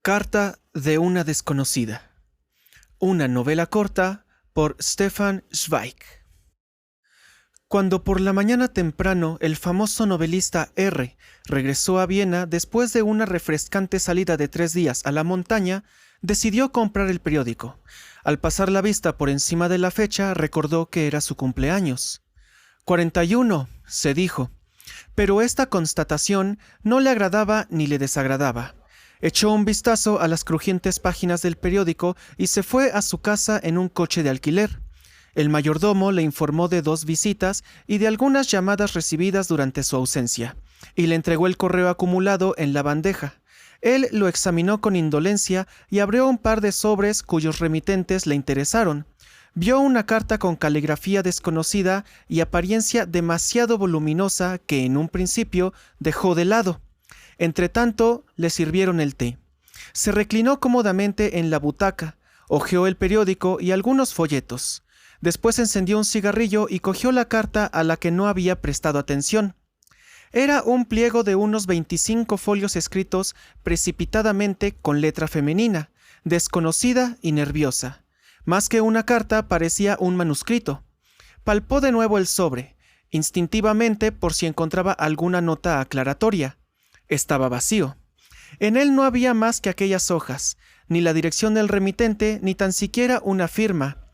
Carta de una desconocida. Una novela corta por Stefan Zweig. Cuando por la mañana temprano el famoso novelista R. regresó a Viena después de una refrescante salida de 3 días a la montaña, decidió comprar el periódico. Al pasar la vista por encima de la fecha, recordó que era su cumpleaños. 41, se dijo. Pero esta constatación no le agradaba ni le desagradaba. Echó un vistazo a las crujientes páginas del periódico y se fue a su casa en un coche de alquiler. El mayordomo le informó de 2 visitas y de algunas llamadas recibidas durante su ausencia, y le entregó el correo acumulado en la bandeja. Él lo examinó con indolencia y abrió un par de sobres cuyos remitentes le interesaron. Vio una carta con caligrafía desconocida y apariencia demasiado voluminosa que en un principio dejó de lado. Entretanto, le sirvieron el té. Se reclinó cómodamente en la butaca, hojeó el periódico y algunos folletos. Después encendió un cigarrillo y cogió la carta a la que no había prestado atención. Era un pliego de unos 25 folios escritos precipitadamente con letra femenina, desconocida y nerviosa. Más que una carta, parecía un manuscrito. Palpó de nuevo el sobre, instintivamente por si encontraba alguna nota aclaratoria. Estaba vacío. En él no había más que aquellas hojas, ni la dirección del remitente, ni tan siquiera una firma.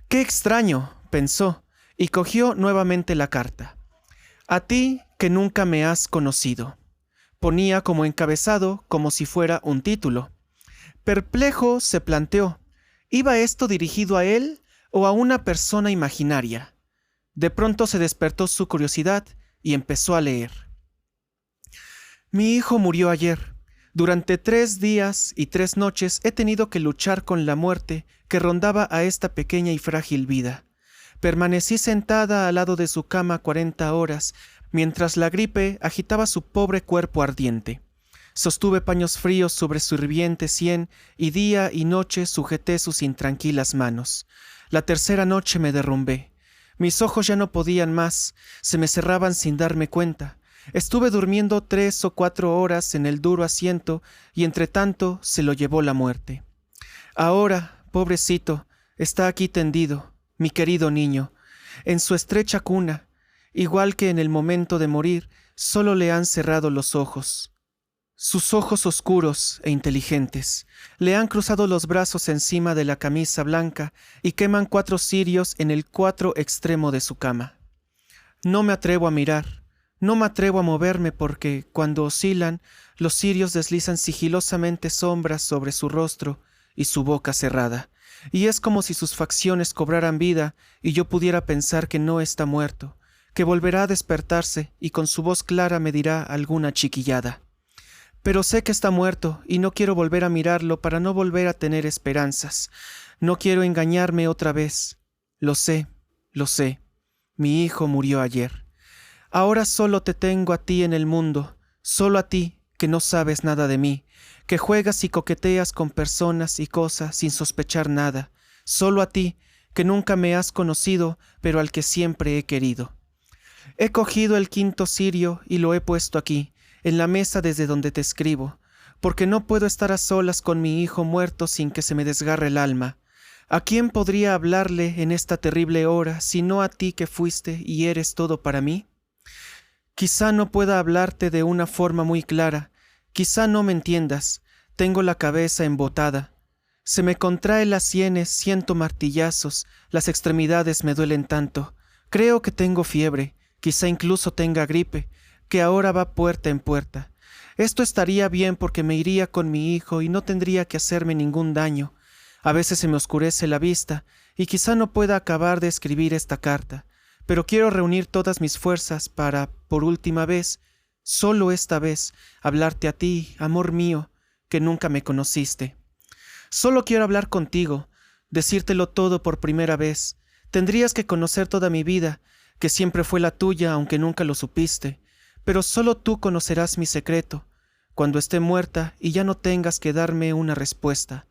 ¡Qué extraño!, pensó, y cogió nuevamente la carta. A ti que nunca me has conocido. Ponía como encabezado, como si fuera un título. Perplejo se planteó, ¿iba esto dirigido a él o a una persona imaginaria? De pronto se despertó su curiosidad y empezó a leer. Mi hijo murió ayer. Durante 3 días y 3 noches he tenido que luchar con la muerte que rondaba a esta pequeña y frágil vida. Permanecí sentada al lado de su cama 40 horas, mientras la gripe agitaba su pobre cuerpo ardiente. Sostuve paños fríos sobre su hirviente sien y día y noche sujeté sus intranquilas manos. La tercera noche me derrumbé. Mis ojos ya no podían más, se me cerraban sin darme cuenta. Estuve durmiendo 3 o 4 horas en el duro asiento y entre tanto se lo llevó la muerte. Ahora, pobrecito, está aquí tendido, mi querido niño, en su estrecha cuna, igual que en el momento de morir, solo le han cerrado los ojos. Sus ojos oscuros e inteligentes le han cruzado los brazos encima de la camisa blanca y queman 4 cirios en el 4 extremo de su cama. No me atrevo a mirar. No me atrevo a moverme porque, cuando oscilan, los cirios deslizan sigilosamente sombras sobre su rostro y su boca cerrada, y es como si sus facciones cobraran vida y yo pudiera pensar que no está muerto, que volverá a despertarse y con su voz clara me dirá alguna chiquillada. Pero sé que está muerto y no quiero volver a mirarlo para no volver a tener esperanzas. No quiero engañarme otra vez. Lo sé. Mi hijo murió ayer. Ahora solo te tengo a ti en el mundo, solo a ti que no sabes nada de mí, que juegas y coqueteas con personas y cosas sin sospechar nada, solo a ti que nunca me has conocido, pero al que siempre he querido. He cogido el 5.º cirio y lo he puesto aquí, en la mesa desde donde te escribo, porque no puedo estar a solas con mi hijo muerto sin que se me desgarre el alma. ¿A quién podría hablarle en esta terrible hora, sino a ti que fuiste y eres todo para mí? Quizá no pueda hablarte de una forma muy clara, quizá no me entiendas, tengo la cabeza embotada. Se me contraen las sienes, siento martillazos, las extremidades me duelen tanto. Creo que tengo fiebre, quizá incluso tenga gripe, que ahora va puerta en puerta. Esto estaría bien porque me iría con mi hijo y no tendría que hacerme ningún daño. A veces se me oscurece la vista y quizá no pueda acabar de escribir esta carta. Pero quiero reunir todas mis fuerzas para, por última vez, solo esta vez, hablarte a ti, amor mío, que nunca me conociste. Solo quiero hablar contigo, decírtelo todo por primera vez. Tendrías que conocer toda mi vida, que siempre fue la tuya, aunque nunca lo supiste. Pero solo tú conocerás mi secreto, cuando esté muerta y ya no tengas que darme una respuesta.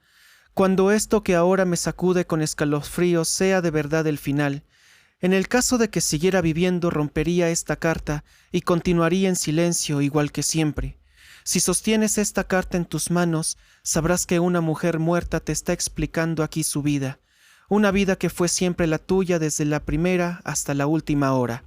Cuando esto que ahora me sacude con escalofríos sea de verdad el final. En el caso de que siguiera viviendo, rompería esta carta y continuaría en silencio igual que siempre. Si sostienes esta carta en tus manos, sabrás que una mujer muerta te está explicando aquí su vida, una vida que fue siempre la tuya desde la primera hasta la última hora.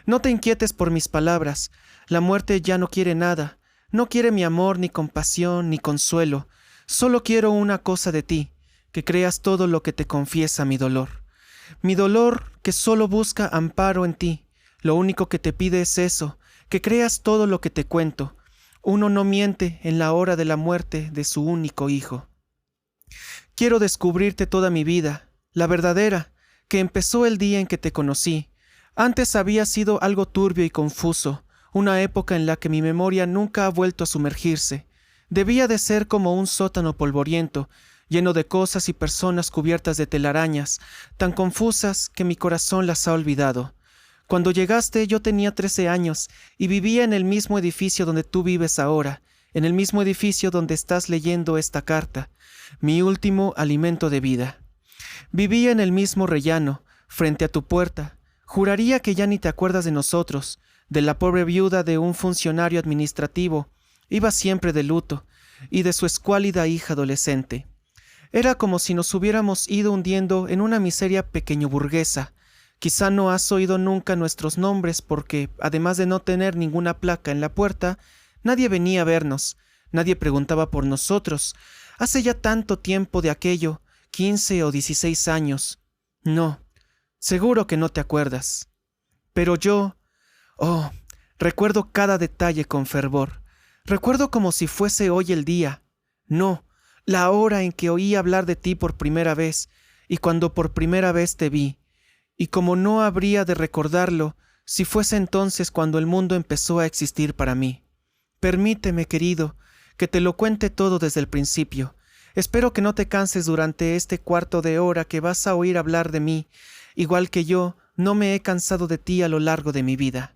No te inquietes por mis palabras, la muerte ya no quiere nada, no quiere mi amor, ni compasión, ni consuelo, solo quiero una cosa de ti, que creas todo lo que te confiesa mi dolor. Mi dolor que solo busca amparo en ti, lo único que te pide es eso, que creas todo lo que te cuento. Uno no miente en la hora de la muerte de su único hijo. Quiero descubrirte toda mi vida, la verdadera, que empezó el día en que te conocí. Antes había sido algo turbio y confuso, una época en la que mi memoria nunca ha vuelto a sumergirse. Debía de ser como un sótano polvoriento, lleno de cosas y personas cubiertas de telarañas, tan confusas que mi corazón las ha olvidado. Cuando llegaste yo tenía 13 años y vivía en el mismo edificio donde tú vives ahora, en el mismo edificio donde estás leyendo esta carta, mi último alimento de vida. Vivía en el mismo rellano, frente a tu puerta. Juraría que ya ni te acuerdas de nosotros, de la pobre viuda de un funcionario administrativo. Iba siempre de luto, y de su escuálida hija adolescente. Era como si nos hubiéramos ido hundiendo en una miseria pequeño burguesa. Quizá no has oído nunca nuestros nombres porque, además de no tener ninguna placa en la puerta, nadie venía a vernos, nadie preguntaba por nosotros. Hace ya tanto tiempo de aquello, 15 o 16 años. No, seguro que no te acuerdas. Pero yo, recuerdo cada detalle con fervor. Recuerdo como si fuese hoy el día. No, la hora en que oí hablar de ti por primera vez, y cuando por primera vez te vi. Y como no habría de recordarlo si fuese entonces cuando el mundo empezó a existir para mí. Permíteme, querido, que te lo cuente todo desde el principio. Espero que no te canses durante este cuarto de hora que vas a oír hablar de mí, igual que yo no me he cansado de ti a lo largo de mi vida.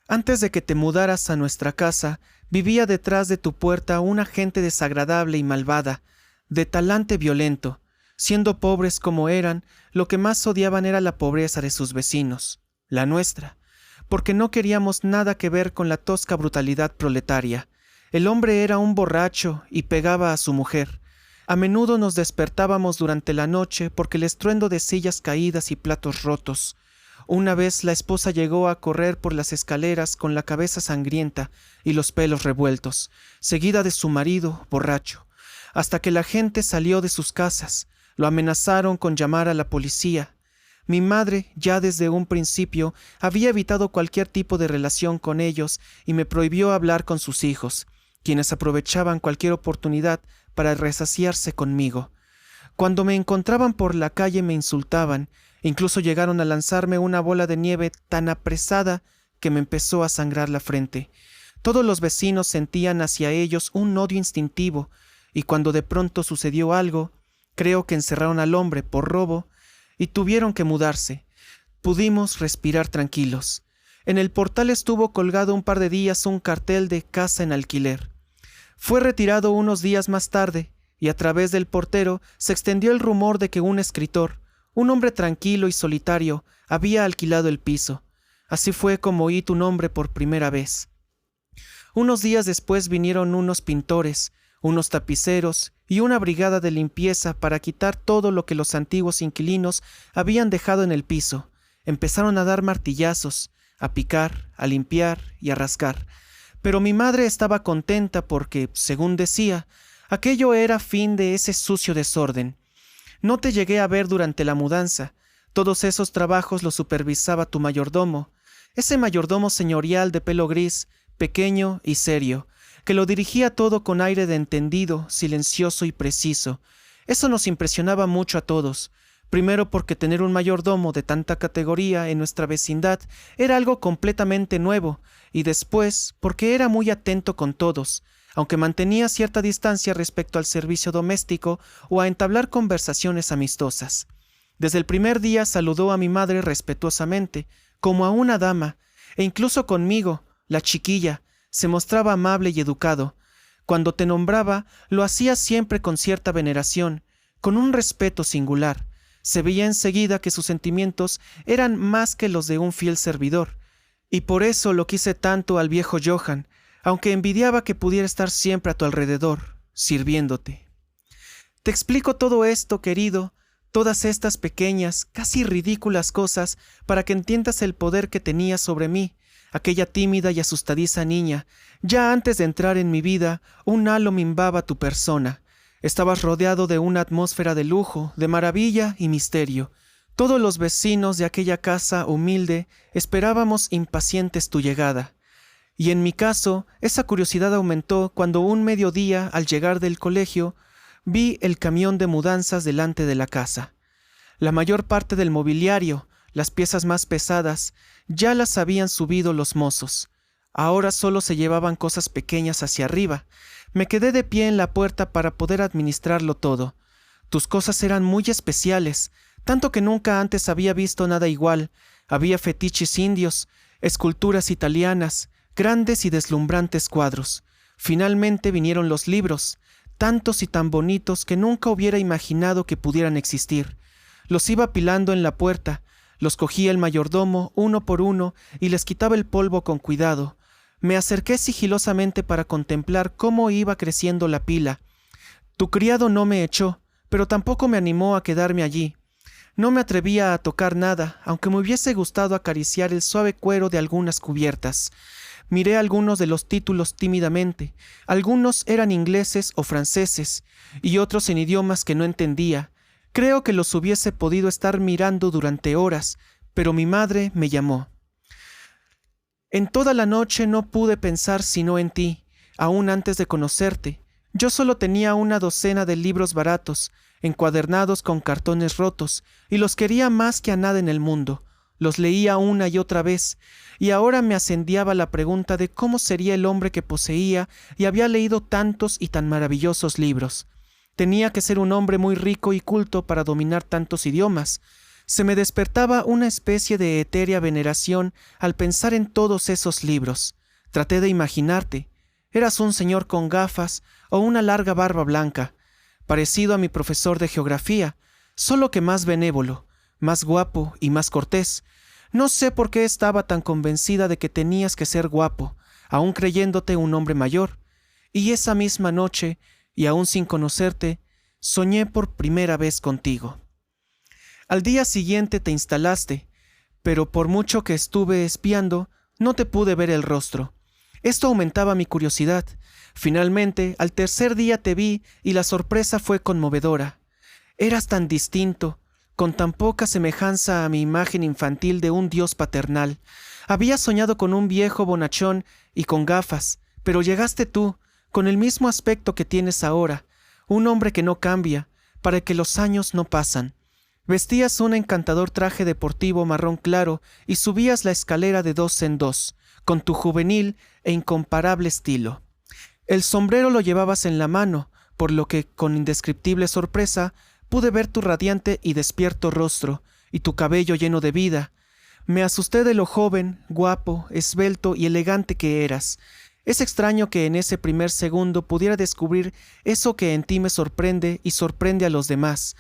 Antes de que te mudaras a nuestra casa, vivía detrás de tu puerta una gente desagradable y malvada, de talante violento. Siendo pobres como eran, lo que más odiaban era la pobreza de sus vecinos, la nuestra, porque no queríamos nada que ver con la tosca brutalidad proletaria. El hombre era un borracho y pegaba a su mujer. A menudo nos despertábamos durante la noche porque el estruendo de sillas caídas y platos rotos. Una vez la esposa llegó a correr por las escaleras con la cabeza sangrienta y los pelos revueltos, seguida de su marido, borracho, hasta que la gente salió de sus casas. Lo amenazaron con llamar a la policía. Mi madre, ya desde un principio, había evitado cualquier tipo de relación con ellos y me prohibió hablar con sus hijos, quienes aprovechaban cualquier oportunidad para resaciarse conmigo. Cuando me encontraban por la calle me insultaban, e incluso llegaron a lanzarme una bola de nieve tan apresada que me empezó a sangrar la frente. Todos los vecinos sentían hacia ellos un odio instintivo, y cuando de pronto sucedió algo, creo que encerraron al hombre por robo y tuvieron que mudarse. Pudimos respirar tranquilos. En el portal estuvo colgado un par de días un cartel de casa en alquiler. Fue retirado unos días más tarde y a través del portero se extendió el rumor de que un escritor, un hombre tranquilo y solitario, había alquilado el piso. Así fue como oí tu nombre por primera vez. Unos días después vinieron unos pintores, unos tapiceros y una brigada de limpieza para quitar todo lo que los antiguos inquilinos habían dejado en el piso. Empezaron a dar martillazos, a picar, a limpiar y a rascar. Pero mi madre estaba contenta porque, según decía, aquello era fin de ese sucio desorden. No te llegué a ver durante la mudanza. Todos esos trabajos los supervisaba tu mayordomo, ese mayordomo señorial de pelo gris, pequeño y serio, que lo dirigía todo con aire de entendido, silencioso y preciso. Eso nos impresionaba mucho a todos. Primero porque tener un mayordomo de tanta categoría en nuestra vecindad era algo completamente nuevo, y después porque era muy atento con todos, aunque mantenía cierta distancia respecto al servicio doméstico o a entablar conversaciones amistosas. Desde el primer día saludó a mi madre respetuosamente, como a una dama, e incluso conmigo, la chiquilla, se mostraba amable y educado. Cuando te nombraba, lo hacía siempre con cierta veneración, con un respeto singular. Se veía enseguida que sus sentimientos eran más que los de un fiel servidor, y por eso lo quise tanto al viejo Johann, aunque envidiaba que pudiera estar siempre a tu alrededor, sirviéndote. Te explico todo esto, querido, todas estas pequeñas, casi ridículas cosas, para que entiendas el poder que tenía sobre mí, aquella tímida y asustadiza niña. Ya antes de entrar en mi vida, un halo mimbaba tu persona. Estabas rodeado de una atmósfera de lujo, de maravilla y misterio. Todos los vecinos de aquella casa humilde esperábamos impacientes tu llegada. Y en mi caso, esa curiosidad aumentó cuando un mediodía, al llegar del colegio, vi el camión de mudanzas delante de la casa. La mayor parte del mobiliario, las piezas más pesadas, ya las habían subido los mozos. Ahora solo se llevaban cosas pequeñas hacia arriba. Me quedé de pie en la puerta para poder administrarlo todo. Tus cosas eran muy especiales, tanto que nunca antes había visto nada igual. Había fetiches indios, esculturas italianas, grandes y deslumbrantes cuadros. Finalmente vinieron los libros, tantos y tan bonitos que nunca hubiera imaginado que pudieran existir. Los iba apilando en la puerta, los cogía el mayordomo uno por uno y les quitaba el polvo con cuidado. Me acerqué sigilosamente para contemplar cómo iba creciendo la pila. Tu criado no me echó, pero tampoco me animó a quedarme allí. No me atrevía a tocar nada, aunque me hubiese gustado acariciar el suave cuero de algunas cubiertas. Miré algunos de los títulos tímidamente. Algunos eran ingleses o franceses, y otros en idiomas que no entendía. Creo que los hubiese podido estar mirando durante horas, pero mi madre me llamó. En toda la noche no pude pensar sino en ti, aún antes de conocerte. Yo solo tenía una docena de libros baratos, encuadernados con cartones rotos, y los quería más que a nada en el mundo. Los leía una y otra vez, y ahora me asediaba la pregunta de cómo sería el hombre que poseía y había leído tantos y tan maravillosos libros. Tenía que ser un hombre muy rico y culto para dominar tantos idiomas. Se me despertaba una especie de etérea veneración al pensar en todos esos libros. Traté de imaginarte. Eras un señor con gafas o una larga barba blanca, parecido a mi profesor de geografía, solo que más benévolo, más guapo y más cortés. No sé por qué estaba tan convencida de que tenías que ser guapo, aún creyéndote un hombre mayor. Y esa misma noche, y aún sin conocerte, soñé por primera vez contigo. Al día siguiente te instalaste, pero por mucho que estuve espiando, no te pude ver el rostro. Esto aumentaba mi curiosidad. Finalmente, al tercer día te vi y la sorpresa fue conmovedora. Eras tan distinto, con tan poca semejanza a mi imagen infantil de un dios paternal. Había soñado con un viejo bonachón y con gafas, pero llegaste tú, con el mismo aspecto que tienes ahora, un hombre que no cambia, para que los años no pasan. Vestías un encantador traje deportivo marrón claro y subías la escalera de 2 en 2, con tu juvenil e incomparable estilo. El sombrero lo llevabas en la mano, por lo que, con indescriptible sorpresa, pude ver tu radiante y despierto rostro, y tu cabello lleno de vida. Me asusté de lo joven, guapo, esbelto y elegante que eras. Es extraño que en ese primer segundo pudiera descubrir eso que en ti me sorprende y sorprende a los demás.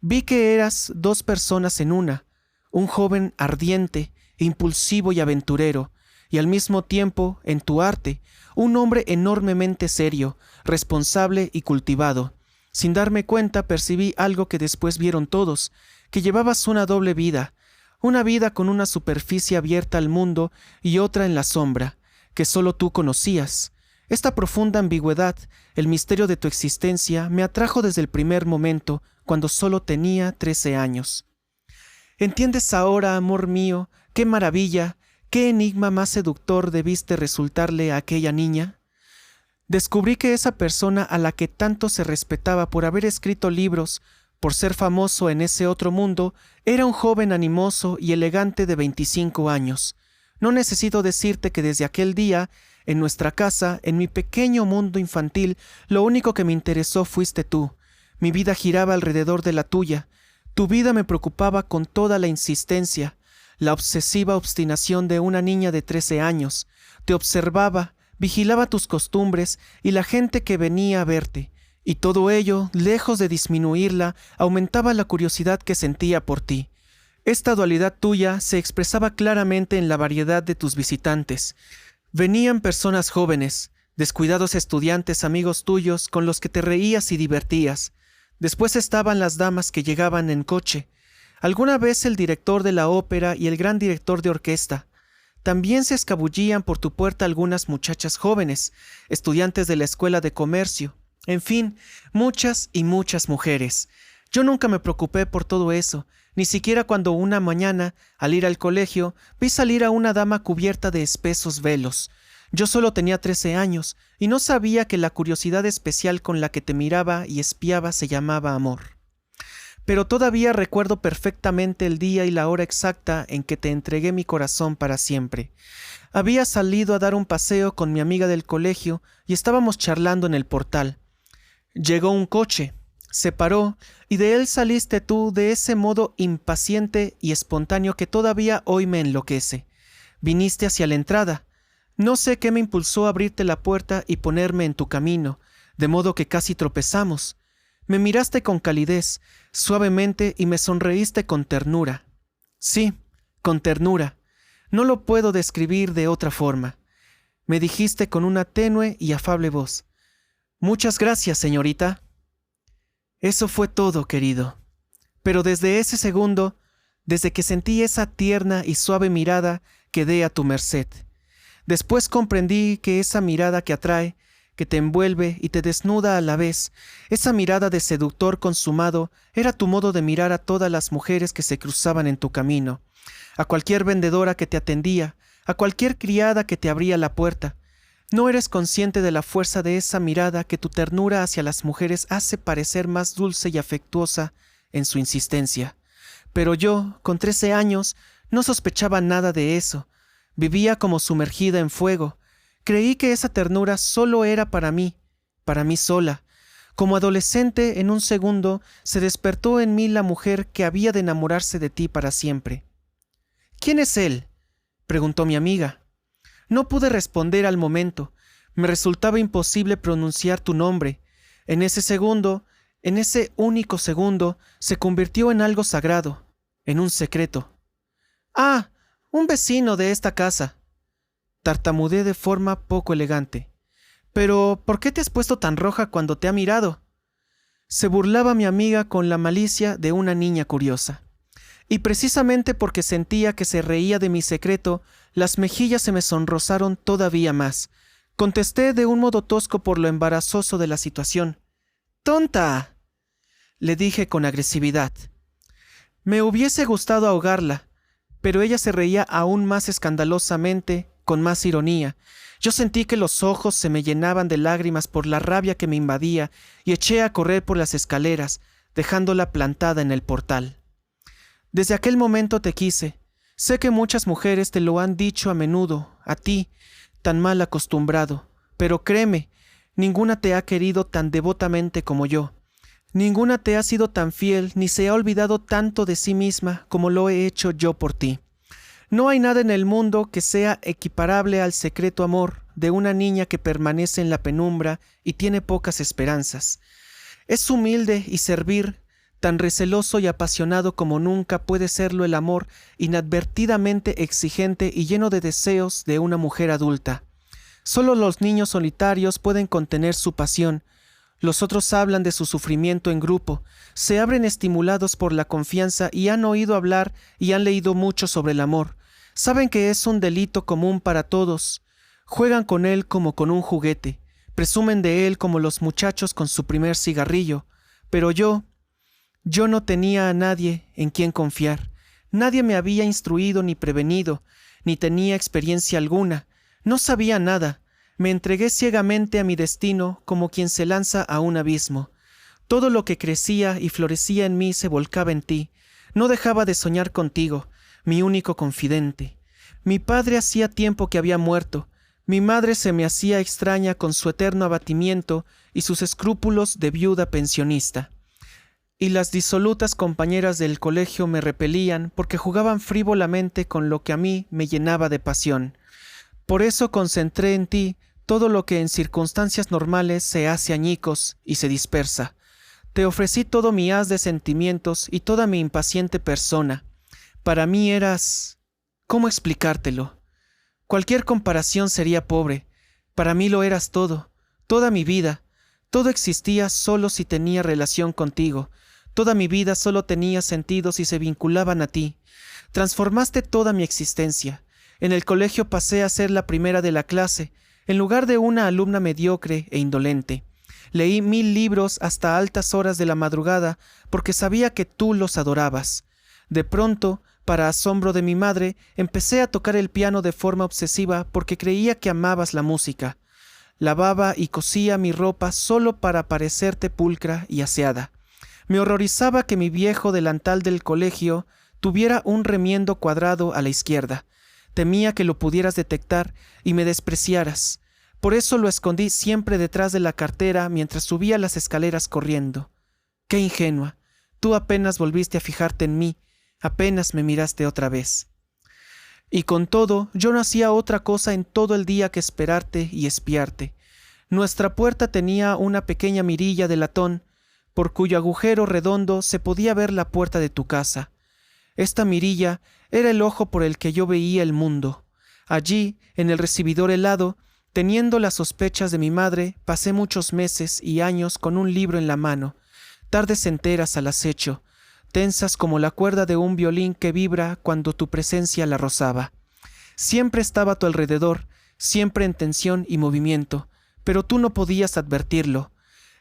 Vi que eras 2 personas en una, un joven ardiente, impulsivo y aventurero, y al mismo tiempo, en tu arte, un hombre enormemente serio, responsable y cultivado. Sin darme cuenta percibí algo que después vieron todos, que llevabas una doble vida, una vida con una superficie abierta al mundo y otra en la sombra, que solo tú conocías. Esta profunda ambigüedad, el misterio de tu existencia, me atrajo desde el primer momento, cuando solo tenía 13 años. ¿Entiendes ahora, amor mío, qué maravilla, qué enigma más seductor debiste resultarle a aquella niña? Descubrí que esa persona a la que tanto se respetaba por haber escrito libros, por ser famoso en ese otro mundo, era un joven animoso y elegante de 25 años. No necesito decirte que desde aquel día, en nuestra casa, en mi pequeño mundo infantil, lo único que me interesó fuiste tú. Mi vida giraba alrededor de la tuya. Tu vida me preocupaba con toda la insistencia, la obsesiva obstinación de una niña de 13 años. Te observaba, vigilaba tus costumbres y la gente que venía a verte, y todo ello, lejos de disminuirla, aumentaba la curiosidad que sentía por ti. Esta dualidad tuya se expresaba claramente en la variedad de tus visitantes. Venían personas jóvenes, descuidados estudiantes amigos tuyos con los que te reías y divertías. Después estaban las damas que llegaban en coche. Alguna vez el director de la ópera y el gran director de orquesta. También se escabullían por tu puerta algunas muchachas jóvenes, estudiantes de la escuela de comercio. En fin, muchas y muchas mujeres. Yo nunca me preocupé por todo eso, ni siquiera cuando una mañana, al ir al colegio, vi salir a una dama cubierta de espesos velos. Yo solo tenía 13 años, y no sabía que la curiosidad especial con la que te miraba y espiaba se llamaba amor. Pero todavía recuerdo perfectamente el día y la hora exacta en que te entregué mi corazón para siempre. Había salido a dar un paseo con mi amiga del colegio y estábamos charlando en el portal. Llegó un coche, se paró y de él saliste tú de ese modo impaciente y espontáneo que todavía hoy me enloquece. Viniste hacia la entrada. No sé qué me impulsó a abrirte la puerta y ponerme en tu camino, de modo que casi tropezamos. Me miraste con calidez, suavemente y me sonreíste con ternura. Sí, con ternura. No lo puedo describir de otra forma. Me dijiste con una tenue y afable voz: «Muchas gracias, señorita». Eso fue todo, querido. Pero desde ese segundo, desde que sentí esa tierna y suave mirada, quedé a tu merced. Después comprendí que esa mirada que atrae, que te envuelve y te desnuda a la vez, esa mirada de seductor consumado, era tu modo de mirar a todas las mujeres que se cruzaban en tu camino, a cualquier vendedora que te atendía, a cualquier criada que te abría la puerta. No eres consciente de la fuerza de esa mirada que tu ternura hacia las mujeres hace parecer más dulce y afectuosa en su insistencia. Pero yo, con 13 años, no sospechaba nada de eso. Vivía como sumergida en fuego. Creí que esa ternura solo era para mí sola. Como adolescente, en un segundo, se despertó en mí la mujer que había de enamorarse de ti para siempre. «¿Quién es él?», preguntó mi amiga. No pude responder al momento. Me resultaba imposible pronunciar tu nombre. En ese segundo, en ese único segundo, se convirtió en algo sagrado, en un secreto. «Ah, un vecino de esta casa», tartamudeé de forma poco elegante. «Pero, ¿por qué te has puesto tan roja cuando te ha mirado?». Se burlaba mi amiga con la malicia de una niña curiosa. Y precisamente porque sentía que se reía de mi secreto, las mejillas se me sonrosaron todavía más. Contesté de un modo tosco por lo embarazoso de la situación. «¡Tonta!», le dije con agresividad. Me hubiese gustado ahogarla, pero ella se reía aún más escandalosamente, con más ironía. Yo sentí que los ojos se me llenaban de lágrimas por la rabia que me invadía y eché a correr por las escaleras, dejándola plantada en el portal. Desde aquel momento te quise. Sé que muchas mujeres te lo han dicho a menudo, a ti, tan mal acostumbrado, pero créeme, ninguna te ha querido tan devotamente como yo. Ninguna te ha sido tan fiel ni se ha olvidado tanto de sí misma como lo he hecho yo por ti. No hay nada en el mundo que sea equiparable al secreto amor de una niña que permanece en la penumbra y tiene pocas esperanzas. Es humilde y servir, tan receloso y apasionado como nunca puede serlo el amor inadvertidamente exigente y lleno de deseos de una mujer adulta. Solo los niños solitarios pueden contener su pasión. Los otros hablan de su sufrimiento en grupo, se abren estimulados por la confianza y han oído hablar y han leído mucho sobre el amor. Saben que es un delito común para todos. Juegan con él como con un juguete, presumen de él como los muchachos con su primer cigarrillo. Pero yo no tenía a nadie en quien confiar. Nadie me había instruido ni prevenido, ni tenía experiencia alguna. No sabía nada. Me entregué ciegamente a mi destino como quien se lanza a un abismo. Todo lo que crecía y florecía en mí se volcaba en ti. No dejaba de soñar contigo, mi único confidente. Mi padre hacía tiempo que había muerto. Mi madre se me hacía extraña con su eterno abatimiento y sus escrúpulos de viuda pensionista. Y las disolutas compañeras del colegio me repelían porque jugaban frívolamente con lo que a mí me llenaba de pasión. Por eso concentré en ti todo lo que en circunstancias normales se hace añicos y se dispersa. Te ofrecí todo mi haz de sentimientos y toda mi impaciente persona. Para mí eras... ¿cómo explicártelo? Cualquier comparación sería pobre. Para mí lo eras todo, toda mi vida. Todo existía solo si tenía relación contigo. Toda mi vida solo tenía sentido si se vinculaban a ti. Transformaste toda mi existencia. En el colegio pasé a ser la primera de la clase, en lugar de una alumna mediocre e indolente. Leí 1000 libros hasta altas horas de la madrugada porque sabía que tú los adorabas. De pronto, para asombro de mi madre, empecé a tocar el piano de forma obsesiva porque creía que amabas la música. Lavaba y cosía mi ropa solo para parecerte pulcra y aseada. Me horrorizaba que mi viejo delantal del colegio tuviera un remiendo cuadrado a la izquierda. Temía que lo pudieras detectar y me despreciaras. Por eso lo escondí siempre detrás de la cartera mientras subía las escaleras corriendo. ¡Qué ingenua! Tú apenas volviste a fijarte en mí, apenas me miraste otra vez. Y con todo, yo no hacía otra cosa en todo el día que esperarte y espiarte. Nuestra puerta tenía una pequeña mirilla de latón, por cuyo agujero redondo se podía ver la puerta de tu casa. Esta mirilla era el ojo por el que yo veía el mundo. Allí, en el recibidor helado, teniendo las sospechas de mi madre, pasé muchos meses y años con un libro en la mano, tardes enteras al acecho, tensas como la cuerda de un violín que vibra cuando tu presencia la rozaba. Siempre estaba a tu alrededor, siempre en tensión y movimiento, pero tú no podías advertirlo.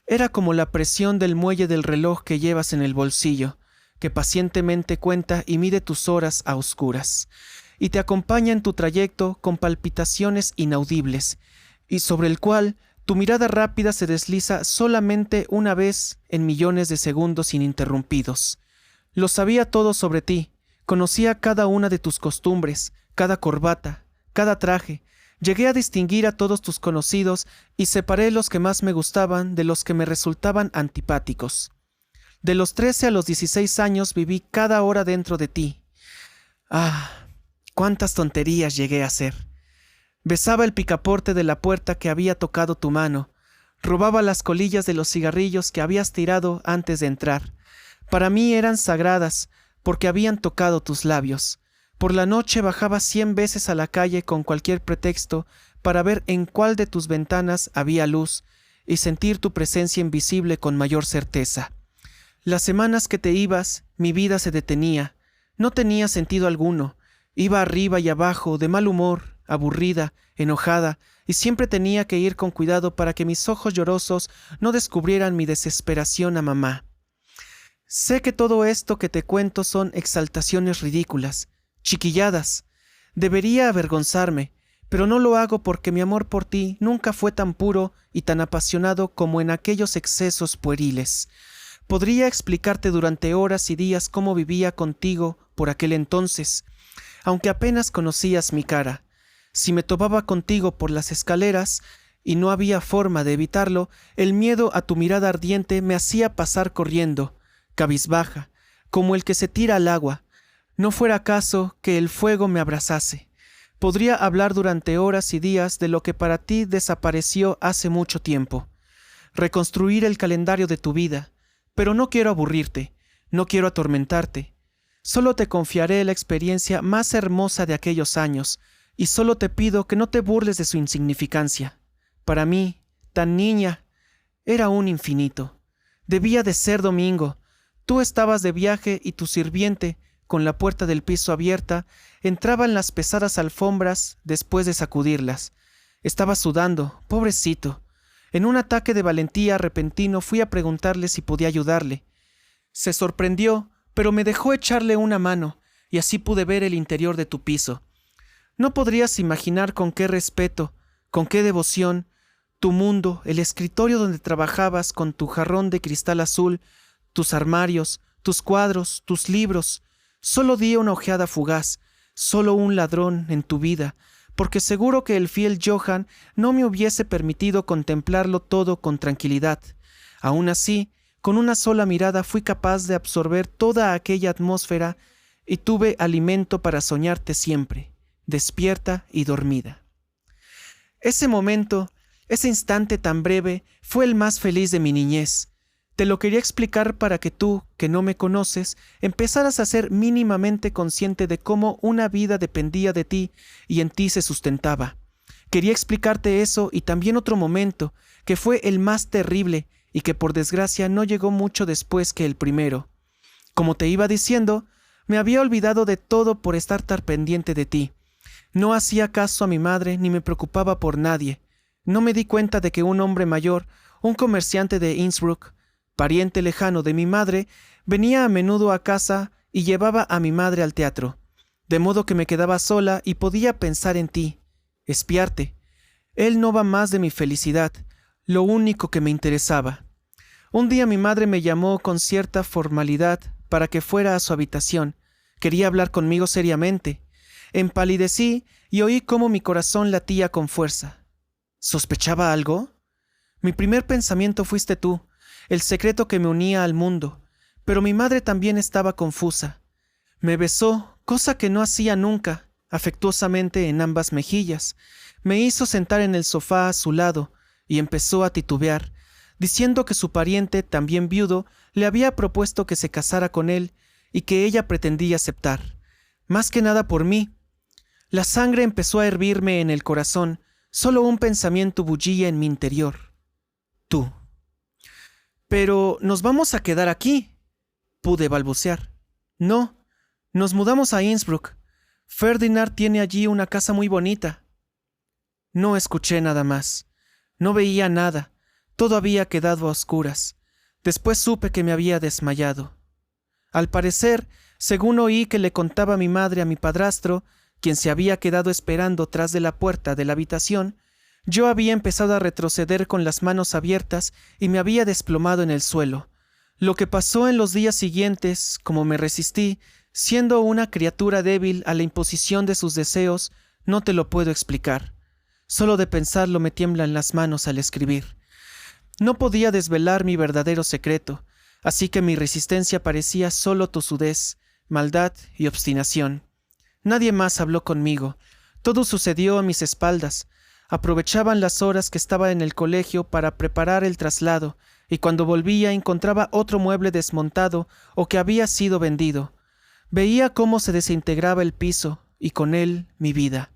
Era como la presión del muelle del reloj que llevas en el bolsillo, que pacientemente cuenta y mide tus horas a oscuras, y te acompaña en tu trayecto con palpitaciones inaudibles, y sobre el cual tu mirada rápida se desliza solamente una vez en millones de segundos ininterrumpidos. Lo sabía todo sobre ti, conocía cada una de tus costumbres, cada corbata, cada traje. Llegué a distinguir a todos tus conocidos y separé los que más me gustaban de los que me resultaban antipáticos. De los 13 a los 16 años viví cada hora dentro de ti. ¡Ah! ¡Cuántas tonterías llegué a hacer! Besaba el picaporte de la puerta que había tocado tu mano. Robaba las colillas de los cigarrillos que habías tirado antes de entrar. Para mí eran sagradas porque habían tocado tus labios. Por la noche bajaba 100 veces a la calle con cualquier pretexto para ver en cuál de tus ventanas había luz y sentir tu presencia invisible con mayor certeza. Las semanas que te ibas, mi vida se detenía. No tenía sentido alguno. Iba arriba y abajo, de mal humor, aburrida, enojada, y siempre tenía que ir con cuidado para que mis ojos llorosos no descubrieran mi desesperación a mamá. Sé que todo esto que te cuento son exaltaciones ridículas, chiquilladas. Debería avergonzarme, pero no lo hago porque mi amor por ti nunca fue tan puro y tan apasionado como en aquellos excesos pueriles. Podría explicarte durante horas y días cómo vivía contigo por aquel entonces, aunque apenas conocías mi cara. Si me topaba contigo por las escaleras, y no había forma de evitarlo, el miedo a tu mirada ardiente me hacía pasar corriendo, cabizbaja, como el que se tira al agua. No fuera caso que el fuego me abrazase. Podría hablar durante horas y días de lo que para ti desapareció hace mucho tiempo. Reconstruir el calendario de tu vida. Pero no quiero aburrirte, no quiero atormentarte. Solo te confiaré la experiencia más hermosa de aquellos años, y solo te pido que no te burles de su insignificancia. Para mí, tan niña, era un infinito. Debía de ser domingo. Tú estabas de viaje y tu sirviente, con la puerta del piso abierta, entraba en las pesadas alfombras después de sacudirlas. Estaba sudando, pobrecito. En un ataque de valentía repentino fui a preguntarle si podía ayudarle. Se sorprendió, pero me dejó echarle una mano, y así pude ver el interior de tu piso. No podrías imaginar con qué respeto, con qué devoción, tu mundo, el escritorio donde trabajabas con tu jarrón de cristal azul, tus armarios, tus cuadros, tus libros. Solo di una ojeada fugaz, solo un ladrón en tu vida, porque seguro que el fiel Johann no me hubiese permitido contemplarlo todo con tranquilidad. Aún así, con una sola mirada fui capaz de absorber toda aquella atmósfera y tuve alimento para soñarte siempre, despierta y dormida. Ese momento, ese instante tan breve, fue el más feliz de mi niñez. Te lo quería explicar para que tú, que no me conoces, empezaras a ser mínimamente consciente de cómo una vida dependía de ti y en ti se sustentaba. Quería explicarte eso y también otro momento, que fue el más terrible y que por desgracia no llegó mucho después que el primero. Como te iba diciendo, me había olvidado de todo por estar tan pendiente de ti. No hacía caso a mi madre ni me preocupaba por nadie. No me di cuenta de que un hombre mayor, un comerciante de Innsbruck, pariente lejano de mi madre, venía a menudo a casa y llevaba a mi madre al teatro, de modo que me quedaba sola y podía pensar en ti, espiarte. Él no va más de mi felicidad, lo único que me interesaba. Un día mi madre me llamó con cierta formalidad para que fuera a su habitación. Quería hablar conmigo seriamente. Empalidecí y oí cómo mi corazón latía con fuerza. ¿Sospechaba algo? Mi primer pensamiento fuiste tú, el secreto que me unía al mundo, pero mi madre también estaba confusa. Me besó, cosa que no hacía nunca, afectuosamente en ambas mejillas. Me hizo sentar en el sofá a su lado y empezó a titubear, diciendo que su pariente, también viudo, le había propuesto que se casara con él y que ella pretendía aceptar, más que nada por mí. La sangre empezó a hervirme en el corazón, solo un pensamiento bullía en mi interior. Tú. «Pero nos vamos a quedar aquí», pude balbucear. «No, nos mudamos a Innsbruck. Ferdinand tiene allí una casa muy bonita». No escuché nada más. No veía nada. Todo había quedado a oscuras. Después supe que me había desmayado. Al parecer, según oí que le contaba mi madre a mi padrastro, quien se había quedado esperando tras de la puerta de la habitación, yo había empezado a retroceder con las manos abiertas y me había desplomado en el suelo. Lo que pasó en los días siguientes, como me resistí, siendo una criatura débil a la imposición de sus deseos, no te lo puedo explicar. Solo de pensarlo me tiemblan las manos al escribir. No podía desvelar mi verdadero secreto, así que mi resistencia parecía solo tosudez, maldad y obstinación. Nadie más habló conmigo. Todo sucedió a mis espaldas. Aprovechaban las horas que estaba en el colegio para preparar el traslado, y cuando volvía encontraba otro mueble desmontado o que había sido vendido. Veía cómo se desintegraba el piso, y con él mi vida.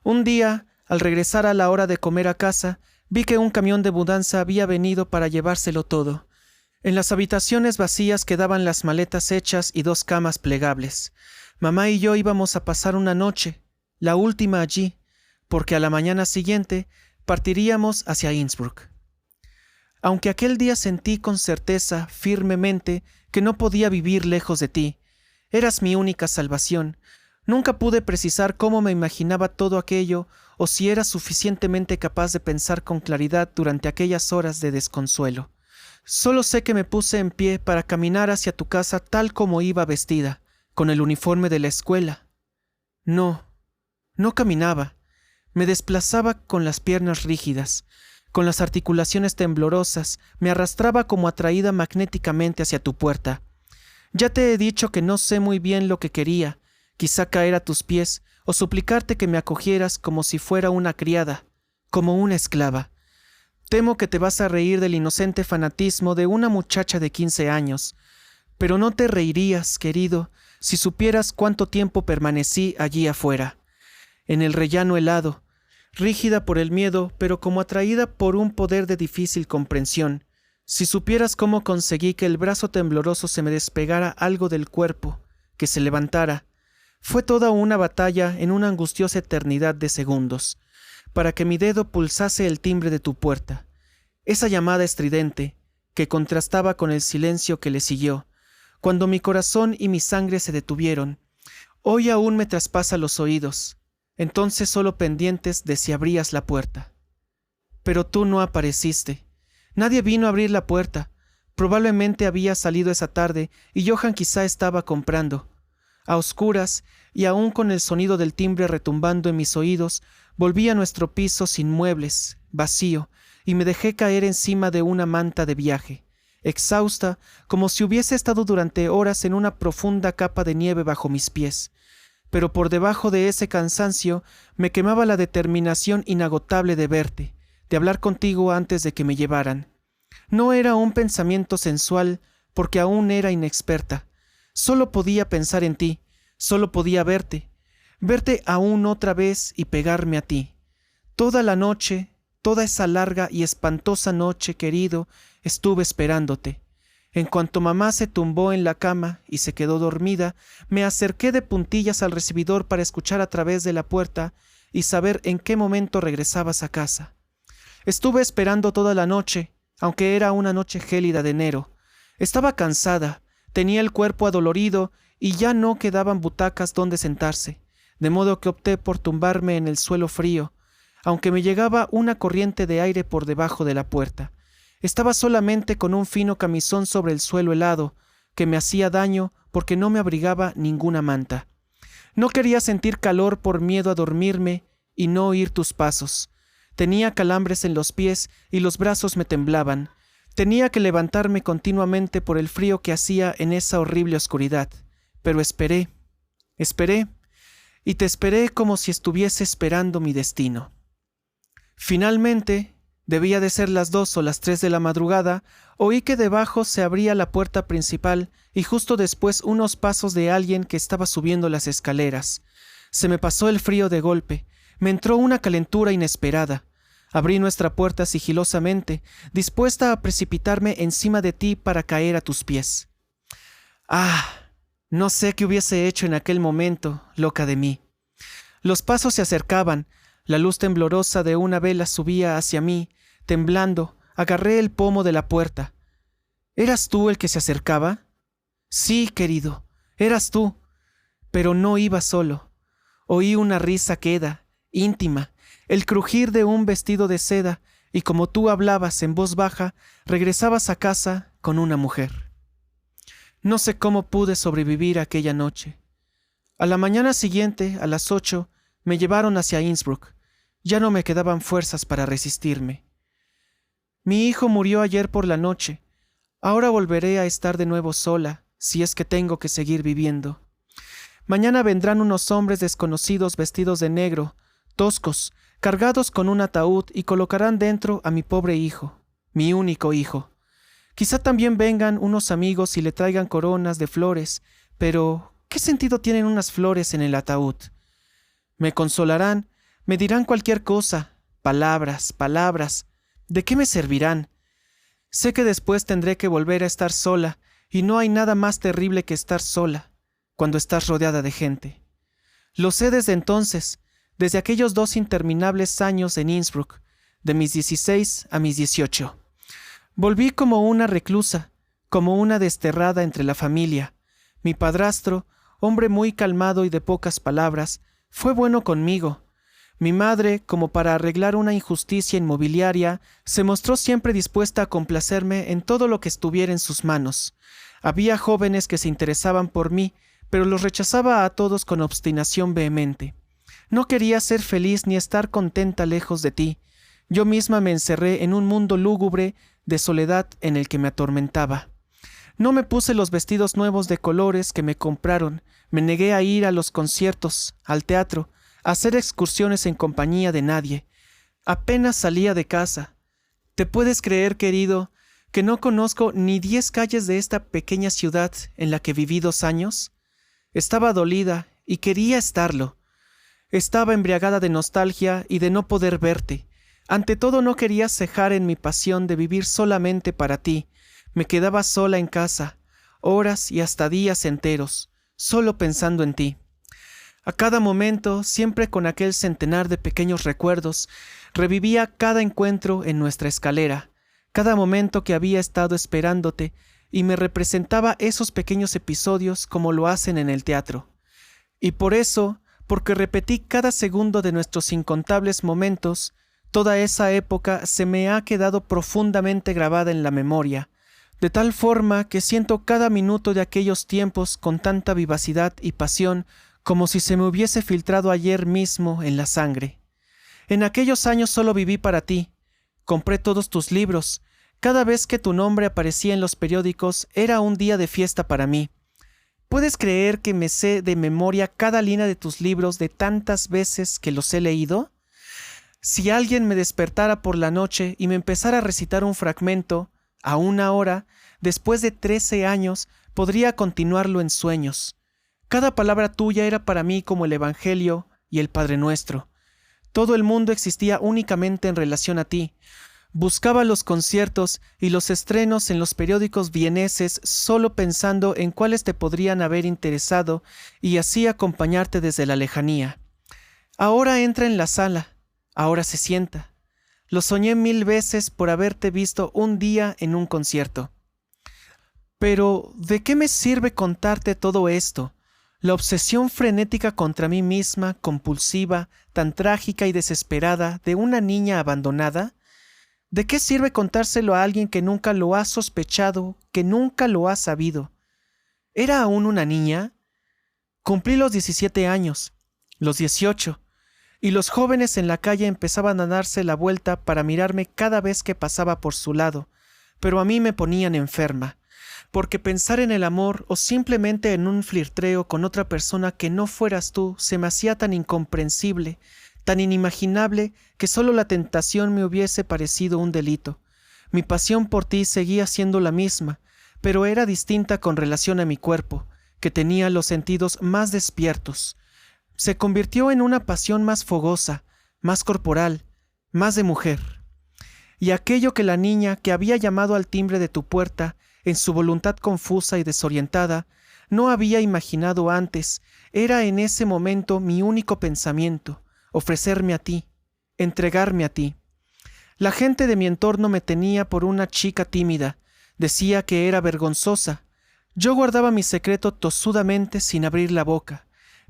Un día, al regresar a la hora de comer a casa, vi que un camión de mudanza había venido para llevárselo todo. En las habitaciones vacías quedaban las maletas hechas y 2 camas plegables. Mamá y yo íbamos a pasar una noche, la última allí, porque a la mañana siguiente partiríamos hacia Innsbruck. Aunque aquel día sentí con certeza, firmemente, que no podía vivir lejos de ti, eras mi única salvación. Nunca pude precisar cómo me imaginaba todo aquello o si era suficientemente capaz de pensar con claridad durante aquellas horas de desconsuelo. Solo sé que me puse en pie para caminar hacia tu casa tal como iba vestida, con el uniforme de la escuela. No caminaba. Me desplazaba con las piernas rígidas, con las articulaciones temblorosas, me arrastraba como atraída magnéticamente hacia tu puerta. Ya te he dicho que no sé muy bien lo que quería, quizá caer a tus pies o suplicarte que me acogieras como si fuera una criada, como una esclava. Temo que te vas a reír del inocente fanatismo de una muchacha de 15 años, pero no te reirías, querido, si supieras cuánto tiempo permanecí allí afuera, en el rellano helado, rígida por el miedo, pero como atraída por un poder de difícil comprensión. Si supieras cómo conseguí que el brazo tembloroso se me despegara algo del cuerpo, que se levantara. Fue toda una batalla en una angustiosa eternidad de segundos, para que mi dedo pulsase el timbre de tu puerta. Esa llamada estridente, que contrastaba con el silencio que le siguió, cuando mi corazón y mi sangre se detuvieron. Hoy aún me traspasa los oídos, entonces solo pendientes de si abrías la puerta. Pero tú no apareciste. Nadie vino a abrir la puerta. Probablemente había salido esa tarde y Johann quizá estaba comprando. A oscuras, y aún con el sonido del timbre retumbando en mis oídos, volví a nuestro piso sin muebles, vacío, y me dejé caer encima de una manta de viaje, exhausta, como si hubiese estado durante horas en una profunda capa de nieve bajo mis pies. Pero por debajo de ese cansancio me quemaba la determinación inagotable de verte, de hablar contigo antes de que me llevaran. No era un pensamiento sensual, porque aún era inexperta. Solo podía pensar en ti, solo podía verte aún otra vez y pegarme a ti. Toda la noche, toda esa larga y espantosa noche, querido, estuve esperándote. En cuanto mamá se tumbó en la cama y se quedó dormida, me acerqué de puntillas al recibidor para escuchar a través de la puerta y saber en qué momento regresabas a casa. Estuve esperando toda la noche, aunque era una noche gélida de enero. Estaba cansada, tenía el cuerpo adolorido y ya no quedaban butacas donde sentarse, de modo que opté por tumbarme en el suelo frío, aunque me llegaba una corriente de aire por debajo de la puerta. Estaba solamente con un fino camisón sobre el suelo helado, que me hacía daño porque no me abrigaba ninguna manta. No quería sentir calor por miedo a dormirme y no oír tus pasos. Tenía calambres en los pies y los brazos me temblaban. Tenía que levantarme continuamente por el frío que hacía en esa horrible oscuridad. Pero esperé, y te esperé como si estuviese esperando mi destino. Finalmente, debía de ser las 2 o las 3 de la madrugada, oí que debajo se abría la puerta principal y justo después unos pasos de alguien que estaba subiendo las escaleras. Se me pasó el frío de golpe, me entró una calentura inesperada. Abrí nuestra puerta sigilosamente, dispuesta a precipitarme encima de ti para caer a tus pies. ¡Ah! No sé qué hubiese hecho en aquel momento, loca de mí. Los pasos se acercaban, la luz temblorosa de una vela subía hacia mí. Temblando, agarré el pomo de la puerta. ¿Eras tú el que se acercaba? Sí, querido, eras tú, pero no iba solo. Oí una risa queda, íntima, el crujir de un vestido de seda, y como tú hablabas en voz baja, regresabas a casa con una mujer. No sé cómo pude sobrevivir aquella noche. A la mañana siguiente, a las 8, me llevaron hacia Innsbruck. Ya no me quedaban fuerzas para resistirme. Mi hijo murió ayer por la noche. Ahora volveré a estar de nuevo sola, si es que tengo que seguir viviendo. Mañana vendrán unos hombres desconocidos vestidos de negro, toscos, cargados con un ataúd y colocarán dentro a mi pobre hijo, mi único hijo. Quizá también vengan unos amigos y le traigan coronas de flores, pero ¿qué sentido tienen unas flores en el ataúd? Me consolarán, me dirán cualquier cosa, palabras. ¿De qué me servirán? Sé que después tendré que volver a estar sola, y no hay nada más terrible que estar sola, cuando estás rodeada de gente. Lo sé desde entonces, desde aquellos 2 interminables años en Innsbruck, de mis 16 a mis 18. Volví como una reclusa, como una desterrada entre la familia. Mi padrastro, hombre muy calmado y de pocas palabras, fue bueno conmigo. Mi madre, como para arreglar una injusticia inmobiliaria, se mostró siempre dispuesta a complacerme en todo lo que estuviera en sus manos. Había jóvenes que se interesaban por mí, pero los rechazaba a todos con obstinación vehemente. No quería ser feliz ni estar contenta lejos de ti. Yo misma me encerré en un mundo lúgubre de soledad en el que me atormentaba. No me puse los vestidos nuevos de colores que me compraron, me negué a ir a los conciertos, al teatro, a hacer excursiones en compañía de nadie. Apenas salía de casa. ¿Te puedes creer, querido, que no conozco ni 10 calles de esta pequeña ciudad en la que viví 2 años? Estaba dolida y quería estarlo. Estaba embriagada de nostalgia y de no poder verte. Ante todo no quería cejar en mi pasión de vivir solamente para ti. Me quedaba sola en casa, horas y hasta días enteros, solo pensando en ti. A cada momento, siempre con aquel centenar de pequeños recuerdos, revivía cada encuentro en nuestra escalera, cada momento que había estado esperándote, y me representaba esos pequeños episodios como lo hacen en el teatro. Y por eso, porque repetí cada segundo de nuestros incontables momentos, toda esa época se me ha quedado profundamente grabada en la memoria, de tal forma que siento cada minuto de aquellos tiempos con tanta vivacidad y pasión como si se me hubiese filtrado ayer mismo en la sangre. En aquellos años solo viví para ti. Compré todos tus libros. Cada vez que tu nombre aparecía en los periódicos era un día de fiesta para mí. ¿Puedes creer que me sé de memoria cada línea de tus libros de tantas veces que los he leído? Si alguien me despertara por la noche y me empezara a recitar un fragmento, Aún ahora, después de 13 años, podría continuarlo en sueños. Cada palabra tuya era para mí como el Evangelio y el Padre Nuestro. Todo el mundo existía únicamente en relación a ti. Buscaba los conciertos y los estrenos en los periódicos vieneses solo pensando en cuáles te podrían haber interesado y así acompañarte desde la lejanía. Ahora entra en la sala, ahora se sienta. Lo soñé 1000 veces por haberte visto un día en un concierto. Pero, ¿de qué me sirve contarte todo esto? La obsesión frenética contra mí misma, compulsiva, tan trágica y desesperada de una niña abandonada. ¿De qué sirve contárselo a alguien que nunca lo ha sospechado, que nunca lo ha sabido? ¿Era aún una niña? Cumplí los 17 años, los 18, y los jóvenes en la calle empezaban a darse la vuelta para mirarme cada vez que pasaba por su lado, pero a mí me ponían enferma, porque pensar en el amor o simplemente en un flirteo con otra persona que no fueras tú se me hacía tan incomprensible, tan inimaginable, que solo la tentación me hubiese parecido un delito. Mi pasión por ti seguía siendo la misma, pero era distinta con relación a mi cuerpo, que tenía los sentidos más despiertos. Se convirtió en una pasión más fogosa, más corporal, más de mujer. Y aquello que la niña que había llamado al timbre de tu puerta, en su voluntad confusa y desorientada, no había imaginado antes, era en ese momento mi único pensamiento, ofrecerme a ti, entregarme a ti. La gente de mi entorno me tenía por una chica tímida, decía que era vergonzosa. Yo guardaba mi secreto tosudamente sin abrir la boca,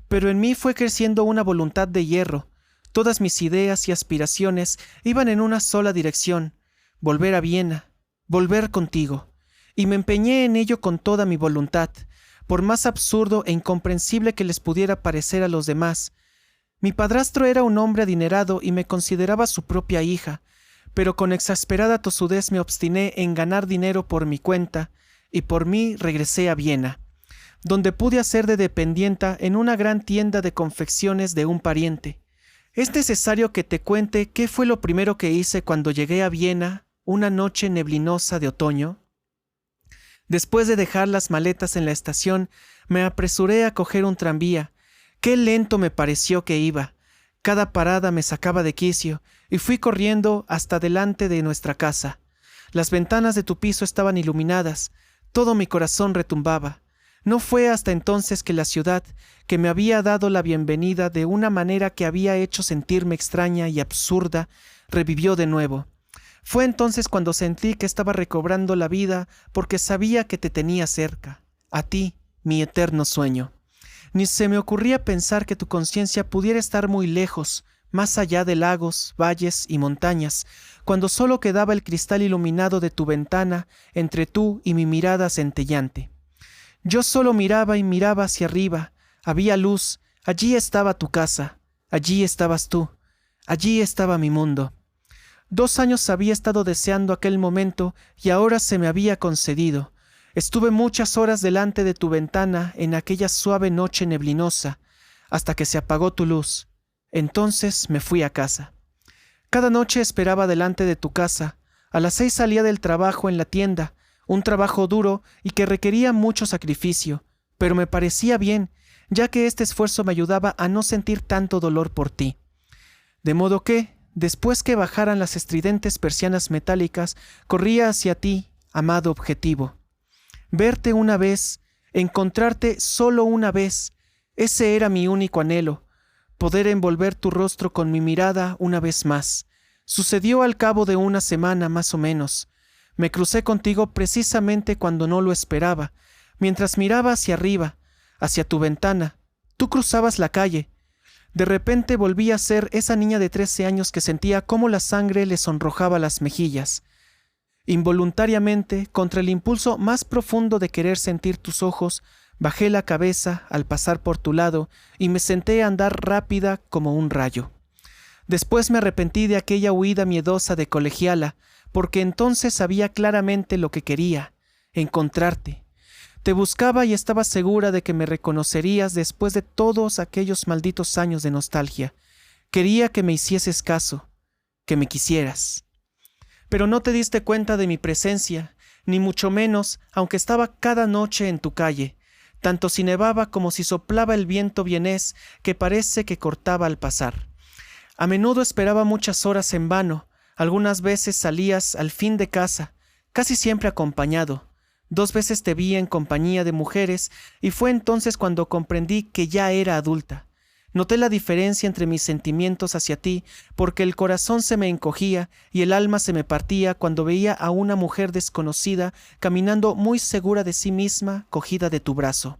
pero en mí fue creciendo una voluntad de hierro. Todas mis ideas y aspiraciones iban en una sola dirección: volver a Viena, volver contigo. Y me empeñé en ello con toda mi voluntad, por más absurdo e incomprensible que les pudiera parecer a los demás. Mi padrastro era un hombre adinerado y me consideraba su propia hija, pero con exasperada tosudez me obstiné en ganar dinero por mi cuenta, y por mí regresé a Viena, donde pude hacer de dependienta en una gran tienda de confecciones de un pariente. ¿Es necesario que te cuente qué fue lo primero que hice cuando llegué a Viena una noche neblinosa de otoño? Después de dejar las maletas en la estación, me apresuré a coger un tranvía. Qué lento me pareció que iba. Cada parada me sacaba de quicio, y fui corriendo hasta delante de nuestra casa. Las ventanas de tu piso estaban iluminadas. Todo mi corazón retumbaba. No fue hasta entonces que la ciudad, que me había dado la bienvenida de una manera que había hecho sentirme extraña y absurda, revivió de nuevo. Fue entonces cuando sentí que estaba recobrando la vida, porque sabía que te tenía cerca, a ti, mi eterno sueño. Ni se me ocurría pensar que tu conciencia pudiera estar muy lejos, más allá de lagos, valles y montañas, cuando solo quedaba el cristal iluminado de tu ventana entre tú y mi mirada centelleante. Yo solo miraba y miraba hacia arriba. Había luz. Allí estaba tu casa. Allí estabas tú. Allí estaba mi mundo. 2 años había estado deseando aquel momento y ahora se me había concedido. Estuve muchas horas delante de tu ventana en aquella suave noche neblinosa, hasta que se apagó tu luz. Entonces me fui a casa. Cada noche esperaba delante de tu casa. A las 6 salía del trabajo en la tienda, un trabajo duro y que requería mucho sacrificio, pero me parecía bien, ya que este esfuerzo me ayudaba a no sentir tanto dolor por ti. De modo que, después que bajaran las estridentes persianas metálicas, corría hacia ti, amado objetivo. Verte una vez, encontrarte solo una vez, ese era mi único anhelo, poder envolver tu rostro con mi mirada una vez más. Sucedió al cabo de una semana más o menos. Me crucé contigo precisamente cuando no lo esperaba, mientras miraba hacia arriba, hacia tu ventana. Tú cruzabas la calle. De repente volví a ser esa niña de 13 años que sentía cómo la sangre le sonrojaba las mejillas. Involuntariamente, contra el impulso más profundo de querer sentir tus ojos, bajé la cabeza al pasar por tu lado y me senté a andar rápida como un rayo. Después me arrepentí de aquella huida miedosa de colegiala, porque entonces sabía claramente lo que quería, encontrarte. Te buscaba y estaba segura de que me reconocerías después de todos aquellos malditos años de nostalgia. Quería que me hicieses caso, que me quisieras. Pero no te diste cuenta de mi presencia, ni mucho menos, aunque estaba cada noche en tu calle, tanto si nevaba como si soplaba el viento vienés que parece que cortaba al pasar. A menudo esperaba muchas horas en vano, algunas veces salías al fin de casa, casi siempre acompañado. 2 veces te vi en compañía de mujeres y fue entonces cuando comprendí que ya era adulta. Noté la diferencia entre mis sentimientos hacia ti, porque el corazón se me encogía y el alma se me partía cuando veía a una mujer desconocida caminando muy segura de sí misma, cogida de tu brazo.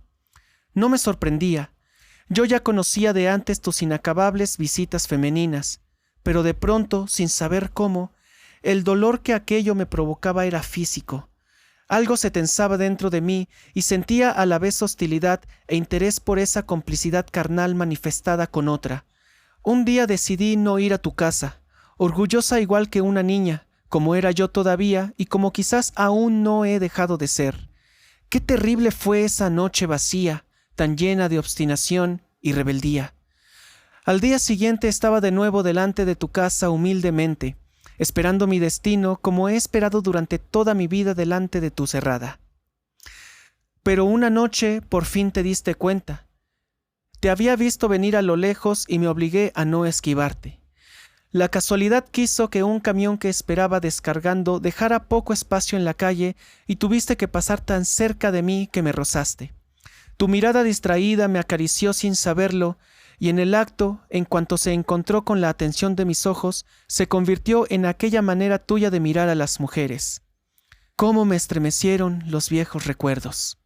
No me sorprendía. Yo ya conocía de antes tus inacabables visitas femeninas, pero de pronto, sin saber cómo, el dolor que aquello me provocaba era físico. Algo se tensaba dentro de mí y sentía a la vez hostilidad e interés por esa complicidad carnal manifestada con otra. Un día decidí no ir a tu casa, orgullosa igual que una niña, como era yo todavía y como quizás aún no he dejado de ser. Qué terrible fue esa noche vacía, tan llena de obstinación y rebeldía. Al día siguiente estaba de nuevo delante de tu casa humildemente, esperando mi destino como he esperado durante toda mi vida delante de tu cerrada. Pero una noche por fin te diste cuenta. Te había visto venir a lo lejos y me obligué a no esquivarte. La casualidad quiso que un camión que esperaba descargando dejara poco espacio en la calle y tuviste que pasar tan cerca de mí que me rozaste. Tu mirada distraída me acarició sin saberlo, y en el acto, en cuanto se encontró con la atención de mis ojos, se convirtió en aquella manera tuya de mirar a las mujeres. Cómo me estremecieron los viejos recuerdos.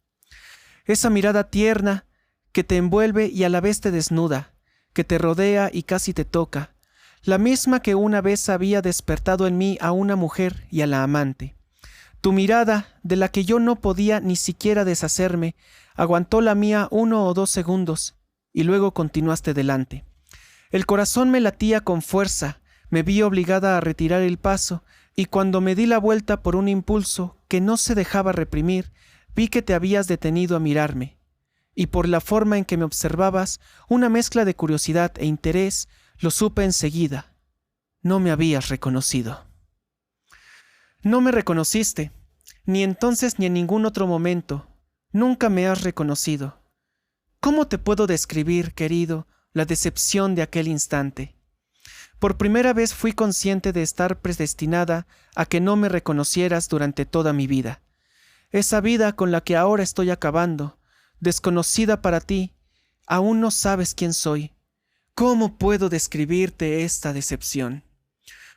Esa mirada tierna que te envuelve y a la vez te desnuda, que te rodea y casi te toca, la misma que una vez había despertado en mí a una mujer y a la amante. Tu mirada, de la que yo no podía ni siquiera deshacerme, aguantó la mía 1 o 2 segundos, y luego continuaste delante. El corazón me latía con fuerza, me vi obligada a retirar el paso, y cuando me di la vuelta por un impulso que no se dejaba reprimir, vi que te habías detenido a mirarme, y por la forma en que me observabas, una mezcla de curiosidad e interés, lo supe enseguida. No me habías reconocido. No me reconociste, ni entonces ni en ningún otro momento. Nunca me has reconocido. ¿Cómo te puedo describir, querido, la decepción de aquel instante? Por primera vez fui consciente de estar predestinada a que no me reconocieras durante toda mi vida. Esa vida con la que ahora estoy acabando, desconocida para ti, aún no sabes quién soy. ¿Cómo puedo describirte esta decepción?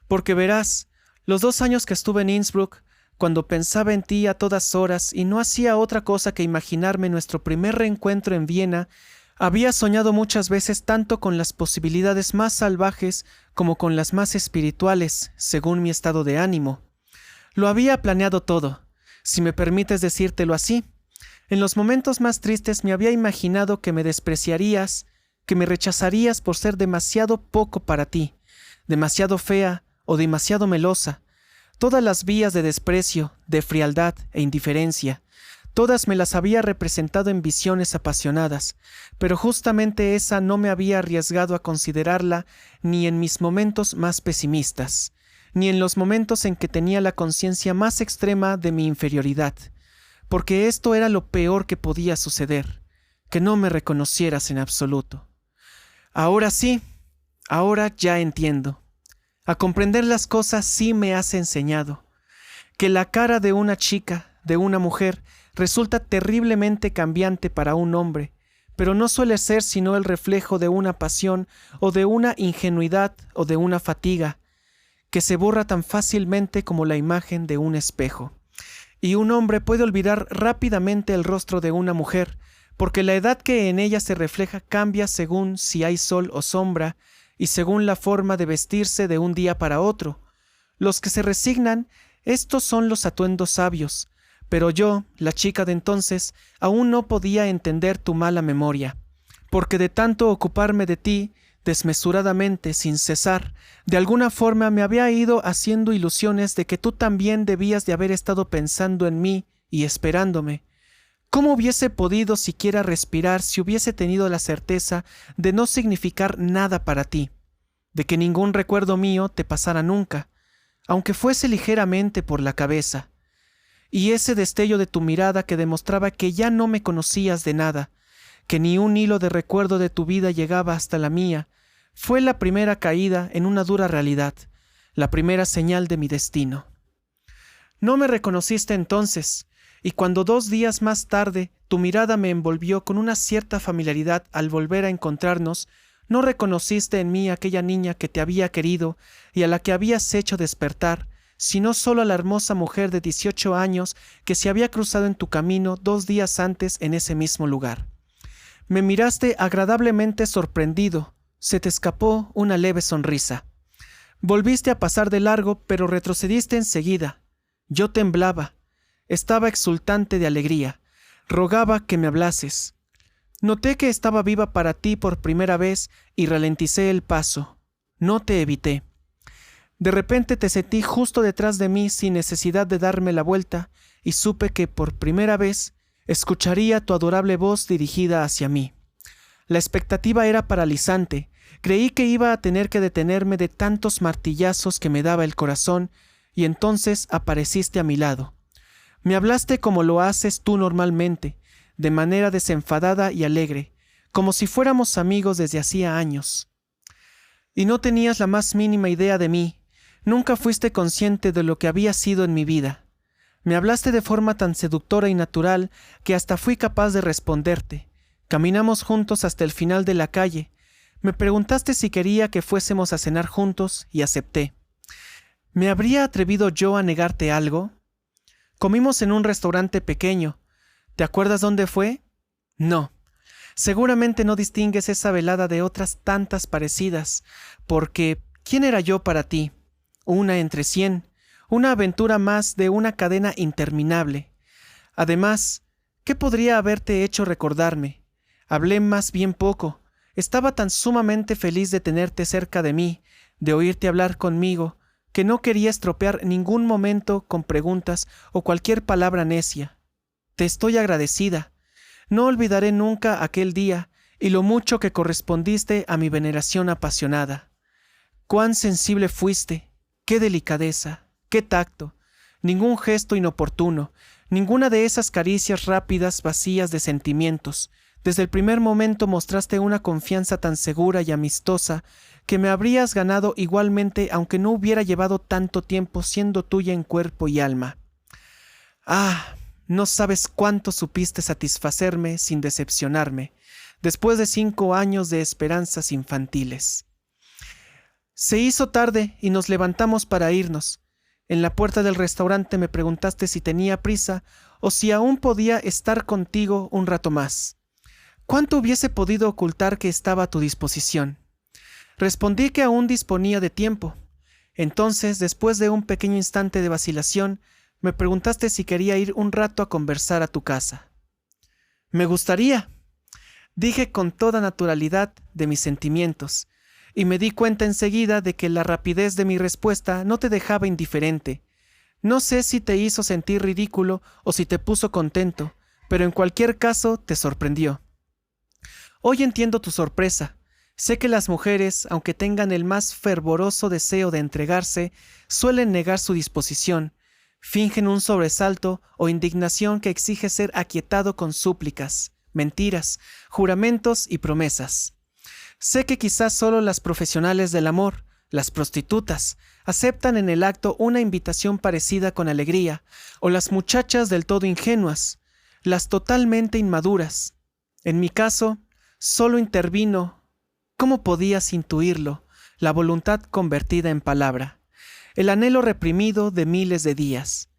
Porque verás, los 2 años que estuve en Innsbruck, cuando pensaba en ti a todas horas y no hacía otra cosa que imaginarme nuestro primer reencuentro en Viena, había soñado muchas veces tanto con las posibilidades más salvajes como con las más espirituales, según mi estado de ánimo. Lo había planeado todo, si me permites decírtelo así. En los momentos más tristes me había imaginado que me despreciarías, que me rechazarías por ser demasiado poco para ti, demasiado fea o demasiado melosa. Todas las vías de desprecio, de frialdad e indiferencia, todas me las había representado en visiones apasionadas, pero justamente esa no me había arriesgado a considerarla ni en mis momentos más pesimistas, ni en los momentos en que tenía la conciencia más extrema de mi inferioridad, porque esto era lo peor que podía suceder, que no me reconocieras en absoluto. Ahora sí, ahora ya entiendo. A comprender las cosas sí me has enseñado, que la cara de una chica, de una mujer, resulta terriblemente cambiante para un hombre, pero no suele ser sino el reflejo de una pasión o de una ingenuidad o de una fatiga, que se borra tan fácilmente como la imagen de un espejo. Y un hombre puede olvidar rápidamente el rostro de una mujer, porque la edad que en ella se refleja cambia según si hay sol o sombra, y según la forma de vestirse de un día para otro. Los que se resignan, estos son los atuendos sabios, pero yo, la chica de entonces, aún no podía entender tu mala memoria, porque de tanto ocuparme de ti, desmesuradamente, sin cesar, de alguna forma me había ido haciendo ilusiones de que tú también debías de haber estado pensando en mí y esperándome. ¿Cómo hubiese podido siquiera respirar si hubiese tenido la certeza de no significar nada para ti, de que ningún recuerdo mío te pasara nunca, aunque fuese ligeramente por la cabeza? y ese destello de tu mirada que demostraba que ya no me conocías de nada, que ni un hilo de recuerdo de tu vida llegaba hasta la mía, fue la primera caída en una dura realidad, la primera señal de mi destino. No me reconociste entonces, y cuando 2 días más tarde tu mirada me envolvió con una cierta familiaridad al volver a encontrarnos, no reconociste en mí aquella niña que te había querido y a la que habías hecho despertar, sino solo a la hermosa mujer de 18 años que se había cruzado en tu camino 2 días antes en ese mismo lugar. Me miraste agradablemente sorprendido, se te escapó una leve sonrisa. Volviste a pasar de largo, pero retrocediste enseguida. Yo temblaba, estaba exultante de alegría, rogaba que me hablases. Noté que estaba viva para ti por primera vez y ralenticé el paso. No te evité. De repente te sentí justo detrás de mí sin necesidad de darme la vuelta y supe que por primera vez escucharía tu adorable voz dirigida hacia mí. La expectativa era paralizante. Creí que iba a tener que detenerme de tantos martillazos que me daba el corazón y entonces apareciste a mi lado. Me hablaste como lo haces tú normalmente, de manera desenfadada y alegre, como si fuéramos amigos desde hacía años. Y no tenías la más mínima idea de mí, nunca fuiste consciente de lo que había sido en mi vida. Me hablaste de forma tan seductora y natural que hasta fui capaz de responderte. Caminamos juntos hasta el final de la calle. Me preguntaste si quería que fuésemos a cenar juntos y acepté. ¿Me habría atrevido yo a negarte algo? Comimos en un restaurante pequeño. ¿Te acuerdas dónde fue? No. Seguramente no distingues esa velada de otras tantas parecidas, porque ¿quién era yo para ti? Una entre 100, una aventura más de una cadena interminable. Además, ¿qué podría haberte hecho recordarme? Hablé más bien poco. Estaba tan sumamente feliz de tenerte cerca de mí, de oírte hablar conmigo, que no quería estropear ningún momento con preguntas o cualquier palabra necia. Te estoy agradecida. No olvidaré nunca aquel día y lo mucho que correspondiste a mi veneración apasionada. Cuán sensible fuiste, qué delicadeza, qué tacto, ningún gesto inoportuno, ninguna de esas caricias rápidas vacías de sentimientos. Desde el primer momento mostraste una confianza tan segura y amistosa que me habrías ganado igualmente aunque no hubiera llevado tanto tiempo siendo tuya en cuerpo y alma. Ah, no sabes cuánto supiste satisfacerme sin decepcionarme, después de 5 años de esperanzas infantiles. Se hizo tarde y nos levantamos para irnos. En la puerta del restaurante me preguntaste si tenía prisa o si aún podía estar contigo un rato más. ¿Cuánto hubiese podido ocultar que estaba a tu disposición? Respondí que aún disponía de tiempo. Entonces, después de un pequeño instante de vacilación, me preguntaste si quería ir un rato a conversar a tu casa. Me gustaría, dije con toda naturalidad de mis sentimientos, y me di cuenta enseguida de que la rapidez de mi respuesta no te dejaba indiferente. No sé si te hizo sentir ridículo o si te puso contento, pero en cualquier caso te sorprendió. Hoy entiendo tu sorpresa. Sé que las mujeres, aunque tengan el más fervoroso deseo de entregarse, suelen negar su disposición, fingen un sobresalto o indignación que exige ser aquietado con súplicas, mentiras, juramentos y promesas. Sé que quizás solo las profesionales del amor, las prostitutas, aceptan en el acto una invitación parecida con alegría, o las muchachas del todo ingenuas, las totalmente inmaduras. En mi caso, solo intervino, ¿cómo podías intuirlo?, la voluntad convertida en palabra, el anhelo reprimido de miles de días.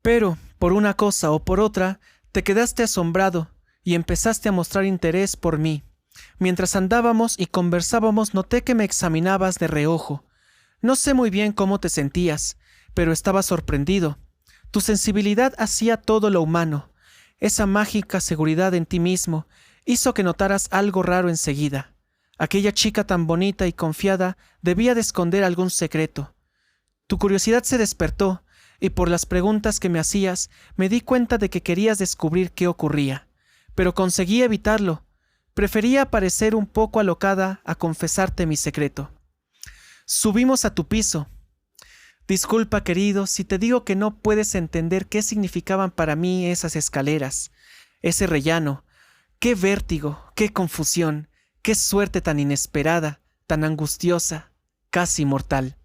Pero, por una cosa o por otra, te quedaste asombrado y empezaste a mostrar interés por mí. Mientras andábamos y conversábamos noté que me examinabas de reojo. No sé muy bien cómo te sentías, pero estaba sorprendido. Tu sensibilidad hacía todo lo humano. Esa mágica seguridad en ti mismo hizo que notaras algo raro enseguida. Aquella chica tan bonita y confiada debía de esconder algún secreto. Tu curiosidad se despertó, y por las preguntas que me hacías, me di cuenta de que querías descubrir qué ocurría. Pero conseguí evitarlo. Prefería parecer un poco alocada a confesarte mi secreto. Subimos a tu piso. Disculpa, querido, si te digo que no puedes entender qué significaban para mí esas escaleras, ese rellano. Qué vértigo, qué confusión, qué suerte tan inesperada, tan angustiosa, casi mortal.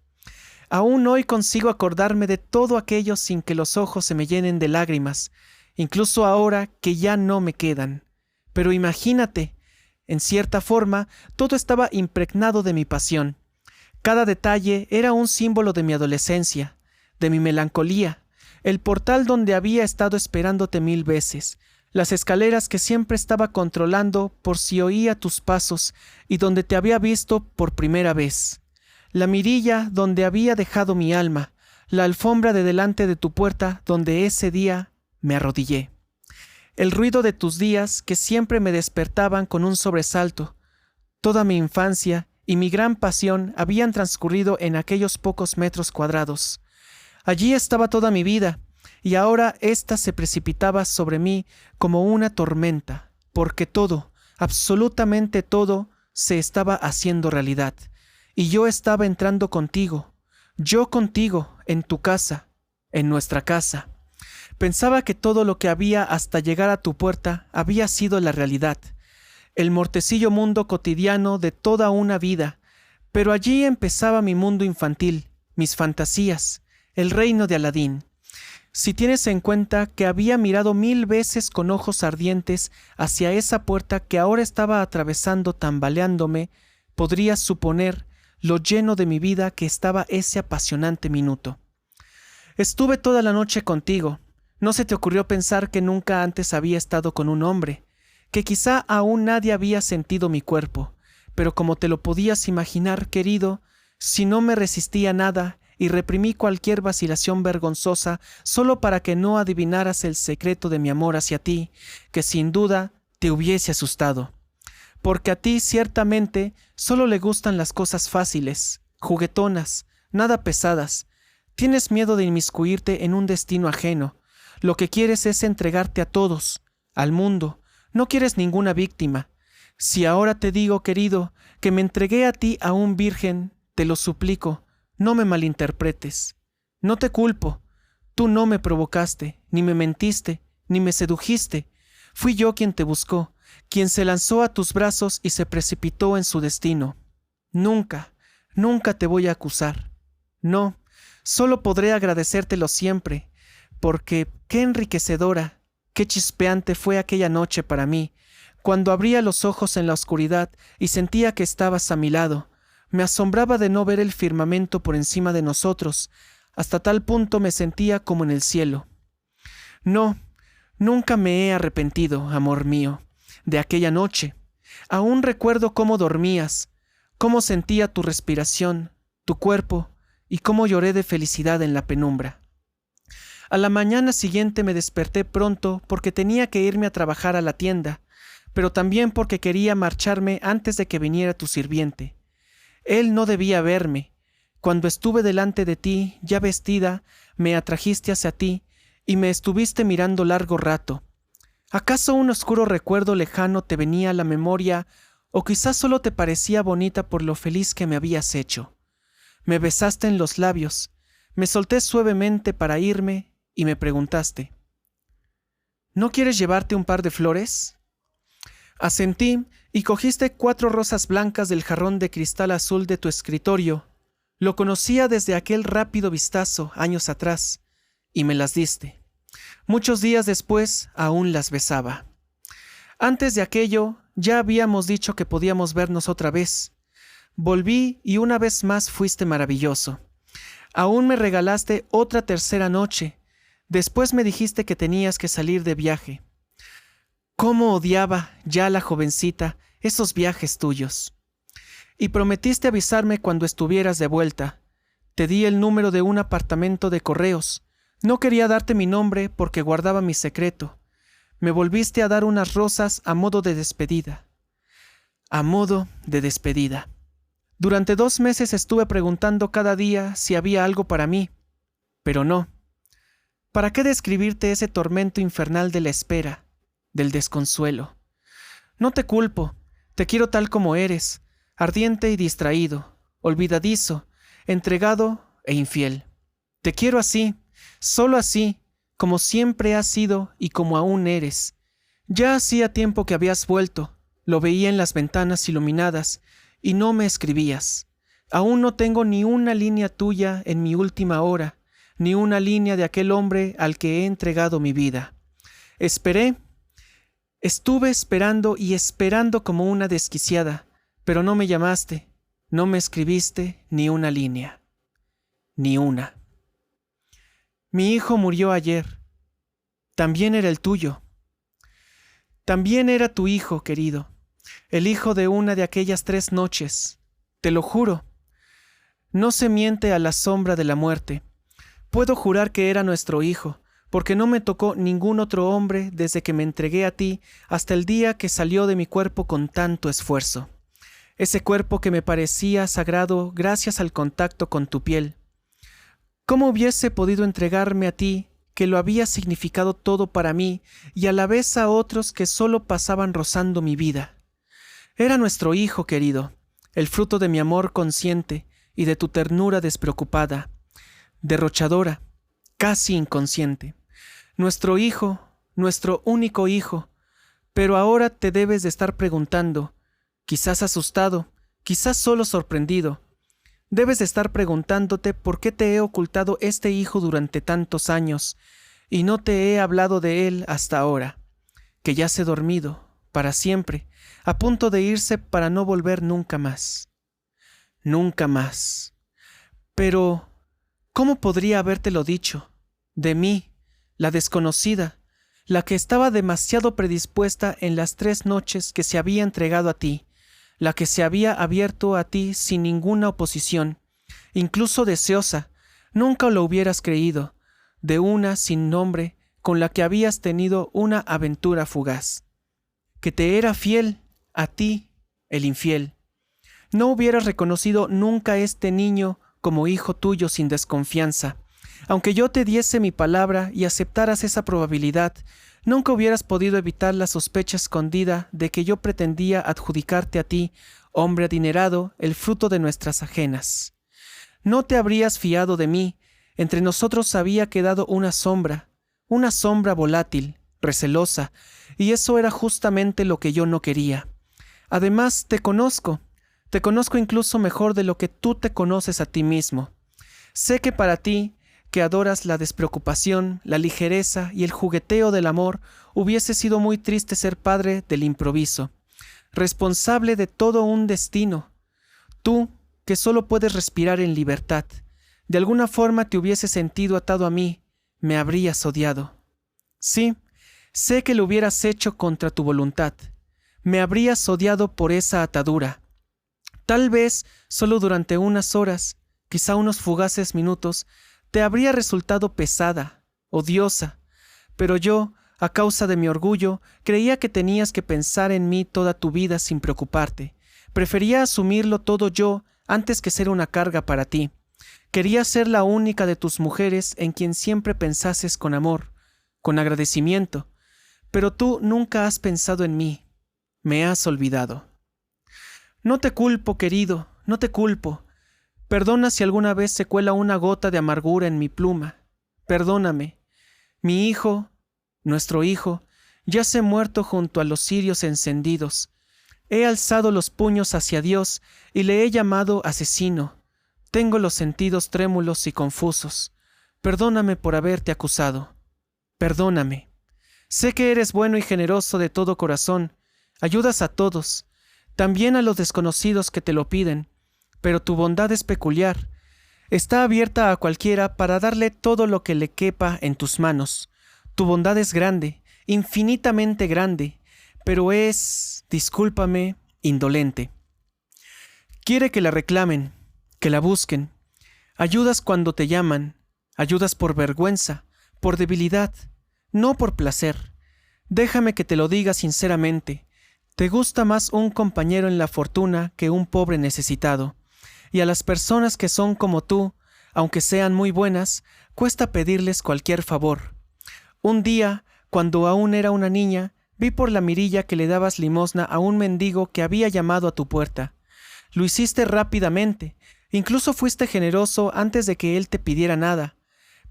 Aún hoy consigo acordarme de todo aquello sin que los ojos se me llenen de lágrimas, incluso ahora que ya no me quedan. Pero imagínate, en cierta forma, todo estaba impregnado de mi pasión. Cada detalle era un símbolo de mi adolescencia, de mi melancolía, el portal donde había estado esperándote 1000 veces, las escaleras que siempre estaba controlando por si oía tus pasos y donde te había visto por primera vez, la mirilla donde había dejado mi alma, la alfombra de delante de tu puerta donde ese día me arrodillé. El ruido de tus días que siempre me despertaban con un sobresalto. Toda mi infancia y mi gran pasión habían transcurrido en aquellos pocos metros cuadrados. Allí estaba toda mi vida, y ahora ésta se precipitaba sobre mí como una tormenta, porque todo, absolutamente todo, se estaba haciendo realidad, y yo estaba entrando contigo, yo contigo, en tu casa, en nuestra casa. Pensaba que todo lo que había hasta llegar a tu puerta había sido la realidad, el mortecillo mundo cotidiano de toda una vida, pero allí empezaba mi mundo infantil, mis fantasías, el reino de Aladín. Si tienes en cuenta que había mirado 1000 veces con ojos ardientes hacia esa puerta que ahora estaba atravesando tambaleándome, podrías suponer lo lleno de mi vida que estaba ese apasionante minuto. Estuve toda la noche contigo. No se te ocurrió pensar que nunca antes había estado con un hombre, que quizá aún nadie había sentido mi cuerpo, pero como te lo podías imaginar, querido, si no me resistí a nada y reprimí cualquier vacilación vergonzosa solo para que no adivinaras el secreto de mi amor hacia ti, que sin duda te hubiese asustado. Porque a ti ciertamente solo le gustan las cosas fáciles, juguetonas, nada pesadas. Tienes miedo de inmiscuirte en un destino ajeno. Lo que quieres es entregarte a todos, al mundo. No quieres ninguna víctima. Si ahora te digo, querido, que me entregué a ti aún virgen, te lo suplico, no me malinterpretes. No te culpo. Tú no me provocaste, ni me mentiste, ni me sedujiste. Fui yo quien te buscó, quien se lanzó a tus brazos y se precipitó en su destino. Nunca, nunca te voy a acusar. No, solo podré agradecértelo siempre, porque qué enriquecedora, qué chispeante fue aquella noche para mí, cuando abría los ojos en la oscuridad y sentía que estabas a mi lado. Me asombraba de no ver el firmamento por encima de nosotros, hasta tal punto me sentía como en el cielo. No, nunca me he arrepentido, amor mío, de aquella noche. Aún recuerdo cómo dormías, cómo sentía tu respiración, tu cuerpo, y cómo lloré de felicidad en la penumbra. A la mañana siguiente me desperté pronto porque tenía que irme a trabajar a la tienda, pero también porque quería marcharme antes de que viniera tu sirviente. Él no debía verme. Cuando estuve delante de ti, ya vestida, me atrajiste hacia ti y me estuviste mirando largo rato. ¿Acaso un oscuro recuerdo lejano te venía a la memoria o quizás solo te parecía bonita por lo feliz que me habías hecho? Me besaste en los labios, me solté suavemente para irme y me preguntaste: ¿no quieres llevarte un par de flores? Asentí y cogiste 4 rosas blancas del jarrón de cristal azul de tu escritorio. Lo conocía desde aquel rápido vistazo años atrás, y me las diste. Muchos días después aún las besaba. Antes de aquello ya habíamos dicho que podíamos vernos otra vez. Volví y una vez más fuiste maravilloso. Aún me regalaste otra tercera noche. Después me dijiste que tenías que salir de viaje. Cómo odiaba ya la jovencita esos viajes tuyos. Y prometiste avisarme cuando estuvieras de vuelta. Te di el número de un apartamento de correos. No quería darte mi nombre porque guardaba mi secreto. Me volviste a dar unas rosas a modo de despedida. A modo de despedida. Durante 2 meses estuve preguntando cada día si había algo para mí, pero no. ¿Para qué describirte ese tormento infernal de la espera, del desconsuelo? No te culpo, te quiero tal como eres, ardiente y distraído, olvidadizo, entregado e infiel. Te quiero así, solo así, como siempre has sido y como aún eres. Ya hacía tiempo que habías vuelto, lo veía en las ventanas iluminadas, y no me escribías. Aún no tengo ni una línea tuya en mi última hora, ni una línea de aquel hombre al que he entregado mi vida. Estuve esperando y esperando como una desquiciada, pero no me llamaste, no me escribiste ni una línea. Ni una. Mi hijo murió ayer. También era el tuyo. También era tu hijo, querido, el hijo de una de aquellas 3 noches. Te lo juro. No se miente a la sombra de la muerte. Puedo jurar que era nuestro hijo, porque no me tocó ningún otro hombre desde que me entregué a ti hasta el día que salió de mi cuerpo con tanto esfuerzo. Ese cuerpo que me parecía sagrado gracias al contacto con tu piel. ¿Cómo hubiese podido entregarme a ti, que lo había significado todo para mí, y a la vez a otros que solo pasaban rozando mi vida? Era nuestro hijo querido, el fruto de mi amor consciente y de tu ternura despreocupada, derrochadora, casi inconsciente. Nuestro hijo, nuestro único hijo, pero ahora te debes de estar preguntando, quizás asustado, quizás solo sorprendido. Debes de estar preguntándote por qué te he ocultado este hijo durante tantos años y no te he hablado de él hasta ahora, que yace dormido, para siempre, a punto de irse para no volver nunca más. Nunca más. Pero, ¿cómo podría habértelo dicho? De mí, la desconocida, la que estaba demasiado predispuesta en las 3 noches que se había entregado a ti, la que se había abierto a ti sin ninguna oposición, incluso deseosa, nunca lo hubieras creído, de una sin nombre con la que habías tenido una aventura fugaz, que te era fiel, a ti, el infiel. No hubieras reconocido nunca a este niño como hijo tuyo sin desconfianza. Aunque yo te diese mi palabra y aceptaras esa probabilidad, nunca hubieras podido evitar la sospecha escondida de que yo pretendía adjudicarte a ti, hombre adinerado, el fruto de nuestras ajenas. No te habrías fiado de mí. Entre nosotros había quedado una sombra volátil, recelosa, y eso era justamente lo que yo no quería. Además, te conozco incluso mejor de lo que tú te conoces a ti mismo. Sé que para ti, que adoras la despreocupación, la ligereza y el jugueteo del amor, hubiese sido muy triste ser padre del improviso, responsable de todo un destino. Tú, que solo puedes respirar en libertad, de alguna forma te hubieses sentido atado a mí, me habrías odiado. Sí, sé que lo hubieras hecho contra tu voluntad. Me habrías odiado por esa atadura. Tal vez solo durante unas horas, quizá unos fugaces minutos, te habría resultado pesada, odiosa, pero yo, a causa de mi orgullo, creía que tenías que pensar en mí toda tu vida sin preocuparte. Prefería asumirlo todo yo antes que ser una carga para ti. Quería ser la única de tus mujeres en quien siempre pensases con amor, con agradecimiento, pero tú nunca has pensado en mí. Me has olvidado. No te culpo, querido, no te culpo. Perdona si alguna vez se cuela una gota de amargura en mi pluma. Perdóname. Mi hijo, nuestro hijo, yace muerto junto a los cirios encendidos. He alzado los puños hacia Dios y le he llamado asesino. Tengo los sentidos trémulos y confusos. Perdóname por haberte acusado. Perdóname. Sé que eres bueno y generoso de todo corazón. Ayudas a todos, también a los desconocidos que te lo piden. Pero tu bondad es peculiar. Está abierta a cualquiera para darle todo lo que le quepa en tus manos. Tu bondad es grande, infinitamente grande, pero es, discúlpame, indolente. Quiere que la reclamen, que la busquen. Ayudas cuando te llaman, ayudas por vergüenza, por debilidad, no por placer. Déjame que te lo diga sinceramente. Te gusta más un compañero en la fortuna que un pobre necesitado. Y a las personas que son como tú, aunque sean muy buenas, cuesta pedirles cualquier favor. Un día, cuando aún era una niña, vi por la mirilla que le dabas limosna a un mendigo que había llamado a tu puerta. Lo hiciste rápidamente, incluso fuiste generoso antes de que él te pidiera nada.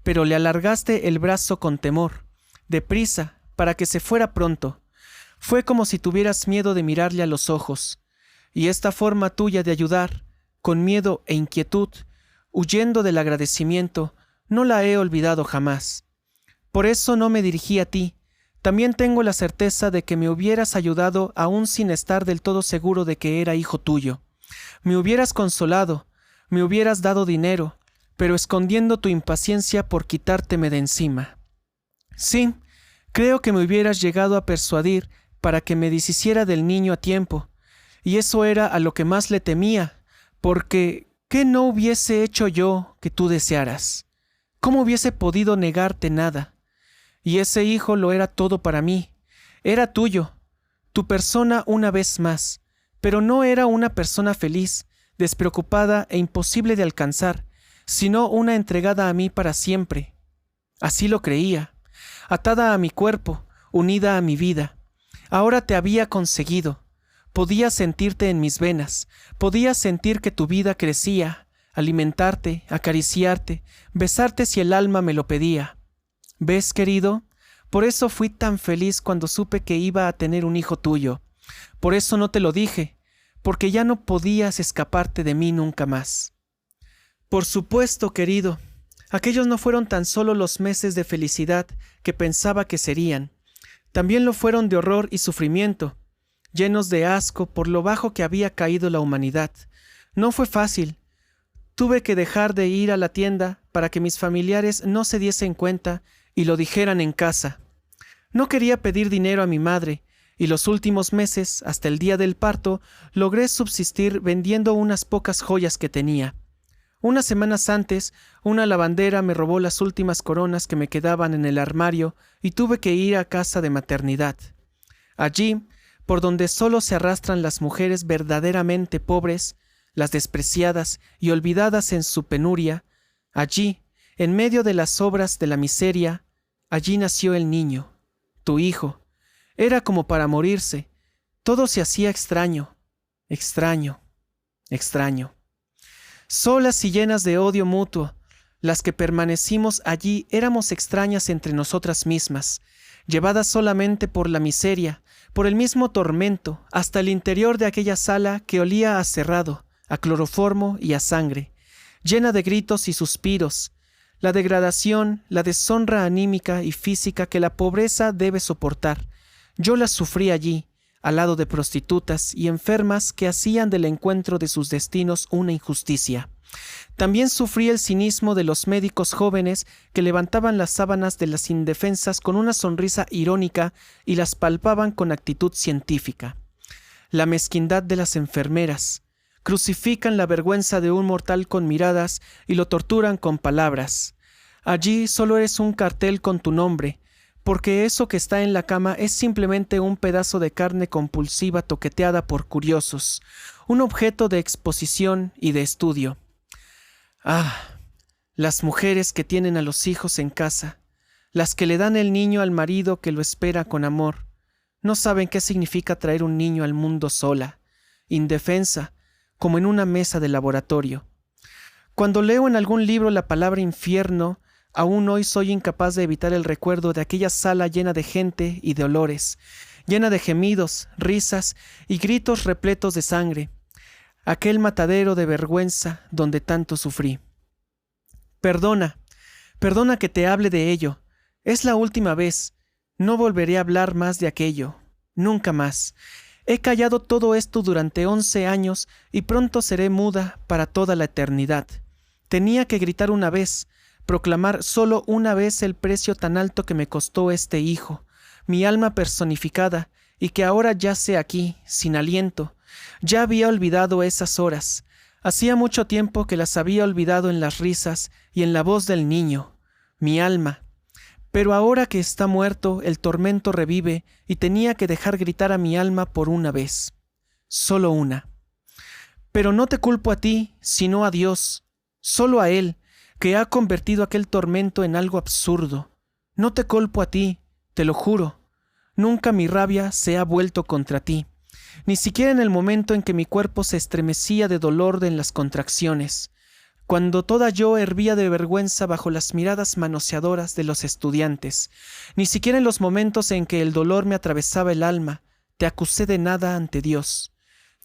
pero le alargaste el brazo con temor, deprisa, para que se fuera pronto. Fue como si tuvieras miedo de mirarle a los ojos, y esta forma tuya de ayudar, con miedo e inquietud, huyendo del agradecimiento, no la he olvidado jamás. Por eso no me dirigí a ti. También tengo la certeza de que me hubieras ayudado aún sin estar del todo seguro de que era hijo tuyo. Me hubieras consolado, me hubieras dado dinero, pero escondiendo tu impaciencia por quitárteme de encima. Sí, creo que me hubieras llegado a persuadir para que me deshiciera del niño a tiempo, y eso era a lo que más le temía, porque ¿qué no hubiese hecho yo que tú desearas? ¿Cómo hubiese podido negarte nada? Y ese hijo lo era todo para mí. Era tuyo, tu persona una vez más, pero no era una persona feliz, despreocupada e imposible de alcanzar, sino una entregada a mí para siempre. Así lo creía, atada a mi cuerpo, unida a mi vida. Ahora te había conseguido. Podías sentirte en mis venas, podías sentir que tu vida crecía, alimentarte, acariciarte, besarte si el alma me lo pedía. ¿Ves, querido? Por eso fui tan feliz cuando supe que iba a tener un hijo tuyo. Por eso no te lo dije, porque ya no podías escaparte de mí nunca más. Por supuesto, querido, aquellos no fueron tan solo los meses de felicidad que pensaba que serían. También lo fueron de horror y sufrimiento, llenos de asco por lo bajo que había caído la humanidad. No fue fácil. Tuve que dejar de ir a la tienda para que mis familiares no se diesen cuenta y lo dijeran en casa. No quería pedir dinero a mi madre, y los últimos meses, hasta el día del parto, logré subsistir vendiendo unas pocas joyas que tenía. Unas semanas antes, una lavandera me robó las últimas coronas que me quedaban en el armario y tuve que ir a casa de maternidad. Allí, por donde solo se arrastran las mujeres verdaderamente pobres, las despreciadas y olvidadas en su penuria, allí, en medio de las obras de la miseria, allí nació el niño, tu hijo. Era como para morirse. Todo se hacía extraño, extraño, extraño. Solas y llenas de odio mutuo, las que permanecimos allí éramos extrañas entre nosotras mismas, llevadas solamente por la miseria, por el mismo tormento, hasta el interior de aquella sala que olía a cerrado, a cloroformo y a sangre, llena de gritos y suspiros, la degradación, la deshonra anímica y física que la pobreza debe soportar. Yo las sufrí allí, al lado de prostitutas y enfermas que hacían del encuentro de sus destinos una injusticia. También sufrí el cinismo de los médicos jóvenes que levantaban las sábanas de las indefensas con una sonrisa irónica y las palpaban con actitud científica. La mezquindad de las enfermeras. Crucifican la vergüenza de un mortal con miradas y lo torturan con palabras. Allí solo eres un cartel con tu nombre, porque eso que está en la cama es simplemente un pedazo de carne compulsiva toqueteada por curiosos, un objeto de exposición y de estudio. Ah, las mujeres que tienen a los hijos en casa, las que le dan el niño al marido que lo espera con amor, no saben qué significa traer un niño al mundo sola, indefensa, como en una mesa de laboratorio. Cuando leo en algún libro la palabra infierno, aún hoy soy incapaz de evitar el recuerdo de aquella sala llena de gente y de olores, llena de gemidos, risas y gritos repletos de sangre, aquel matadero de vergüenza donde tanto sufrí. Perdona, perdona que te hable de ello. Es la última vez. No volveré a hablar más de aquello. Nunca más. He callado todo esto durante 11 años y pronto seré muda para toda la eternidad. Tenía que gritar una vez, proclamar solo una vez el precio tan alto que me costó este hijo, mi alma personificada, y que ahora yace aquí, sin aliento. Ya había olvidado esas horas. Hacía mucho tiempo que las había olvidado en las risas y en la voz del niño, mi alma. Pero ahora que está muerto, el tormento revive y tenía que dejar gritar a mi alma por una vez. Solo una. Pero no te culpo a ti, sino a Dios, solo a Él, que ha convertido aquel tormento en algo absurdo. No te culpo a ti, te lo juro. Nunca mi rabia se ha vuelto contra ti, ni siquiera en el momento en que mi cuerpo se estremecía de dolor en las contracciones. cuando toda yo hervía de vergüenza bajo las miradas manoseadoras de los estudiantes. Ni siquiera en los momentos en que el dolor me atravesaba el alma, te acusé de nada ante Dios.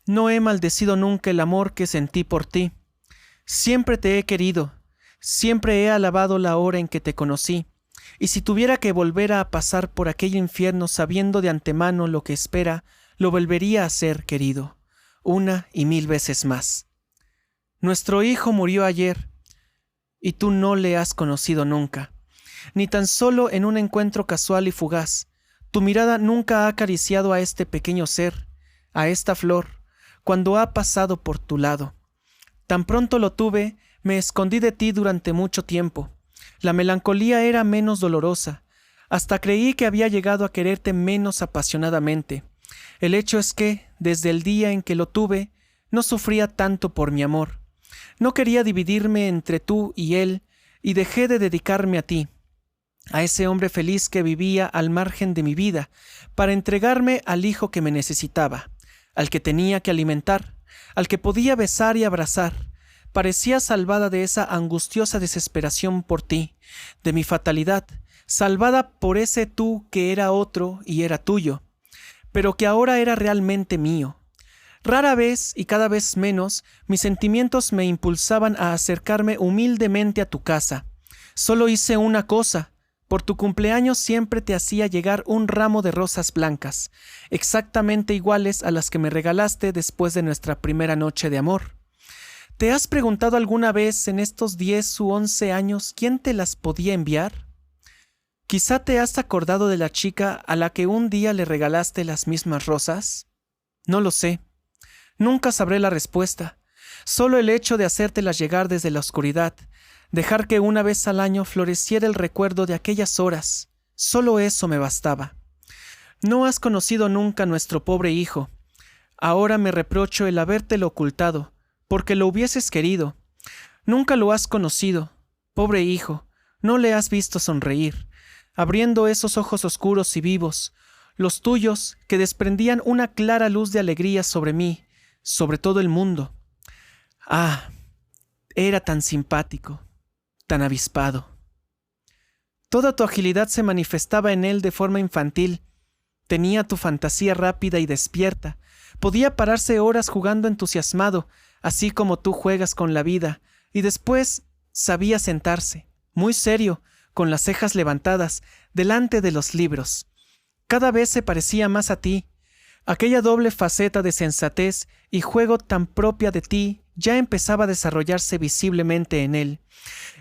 No he maldecido nunca el amor que sentí por ti. Siempre te he querido, siempre he alabado la hora en que te conocí, y si tuviera que volver a pasar por aquel infierno sabiendo de antemano lo que espera, lo volvería a hacer, querido, 1,000 veces más. Nuestro hijo murió ayer, y tú no le has conocido nunca, ni tan solo en un encuentro casual y fugaz. Tu mirada nunca ha acariciado a este pequeño ser, a esta flor, cuando ha pasado por tu lado. Tan pronto lo tuve, me escondí de ti durante mucho tiempo. La melancolía era menos dolorosa. Hasta creí que había llegado a quererte menos apasionadamente. El hecho es que, desde el día en que lo tuve, no sufría tanto por mi amor. No quería dividirme entre tú y él, y dejé de dedicarme a ti, a ese hombre feliz que vivía al margen de mi vida, para entregarme al hijo que me necesitaba, al que tenía que alimentar, al que podía besar y abrazar. Parecía salvada de esa angustiosa desesperación por ti, de mi fatalidad, salvada por ese tú que era otro y era tuyo, pero que ahora era realmente mío. Rara vez y cada vez menos, mis sentimientos me impulsaban a acercarme humildemente a tu casa. Solo hice una cosa. Por tu cumpleaños siempre te hacía llegar un ramo de rosas blancas, exactamente iguales a las que me regalaste después de nuestra primera noche de amor. ¿Te has preguntado alguna vez en estos 10 u 11 años quién te las podía enviar? Quizá te has acordado de la chica a la que un día le regalaste las mismas rosas. No lo sé. Nunca sabré la respuesta. Solo el hecho de hacértelas llegar desde la oscuridad, dejar que una vez al año floreciera el recuerdo de aquellas horas, solo eso me bastaba. No has conocido nunca a nuestro pobre hijo. Ahora me reprocho el habértelo ocultado, porque lo hubieses querido. Nunca lo has conocido. Pobre hijo, no le has visto sonreír, abriendo esos ojos oscuros y vivos, los tuyos que desprendían una clara luz de alegría sobre mí, sobre todo el mundo. Ah, era tan simpático, tan avispado. Toda tu agilidad se manifestaba en él de forma infantil. Tenía tu fantasía rápida y despierta. Podía pararse horas jugando entusiasmado, así como tú juegas con la vida, y después sabía sentarse, muy serio, con las cejas levantadas, delante de los libros. Cada vez se parecía más a ti. Aquella doble faceta de sensatez y juego tan propia de ti ya empezaba a desarrollarse visiblemente en él,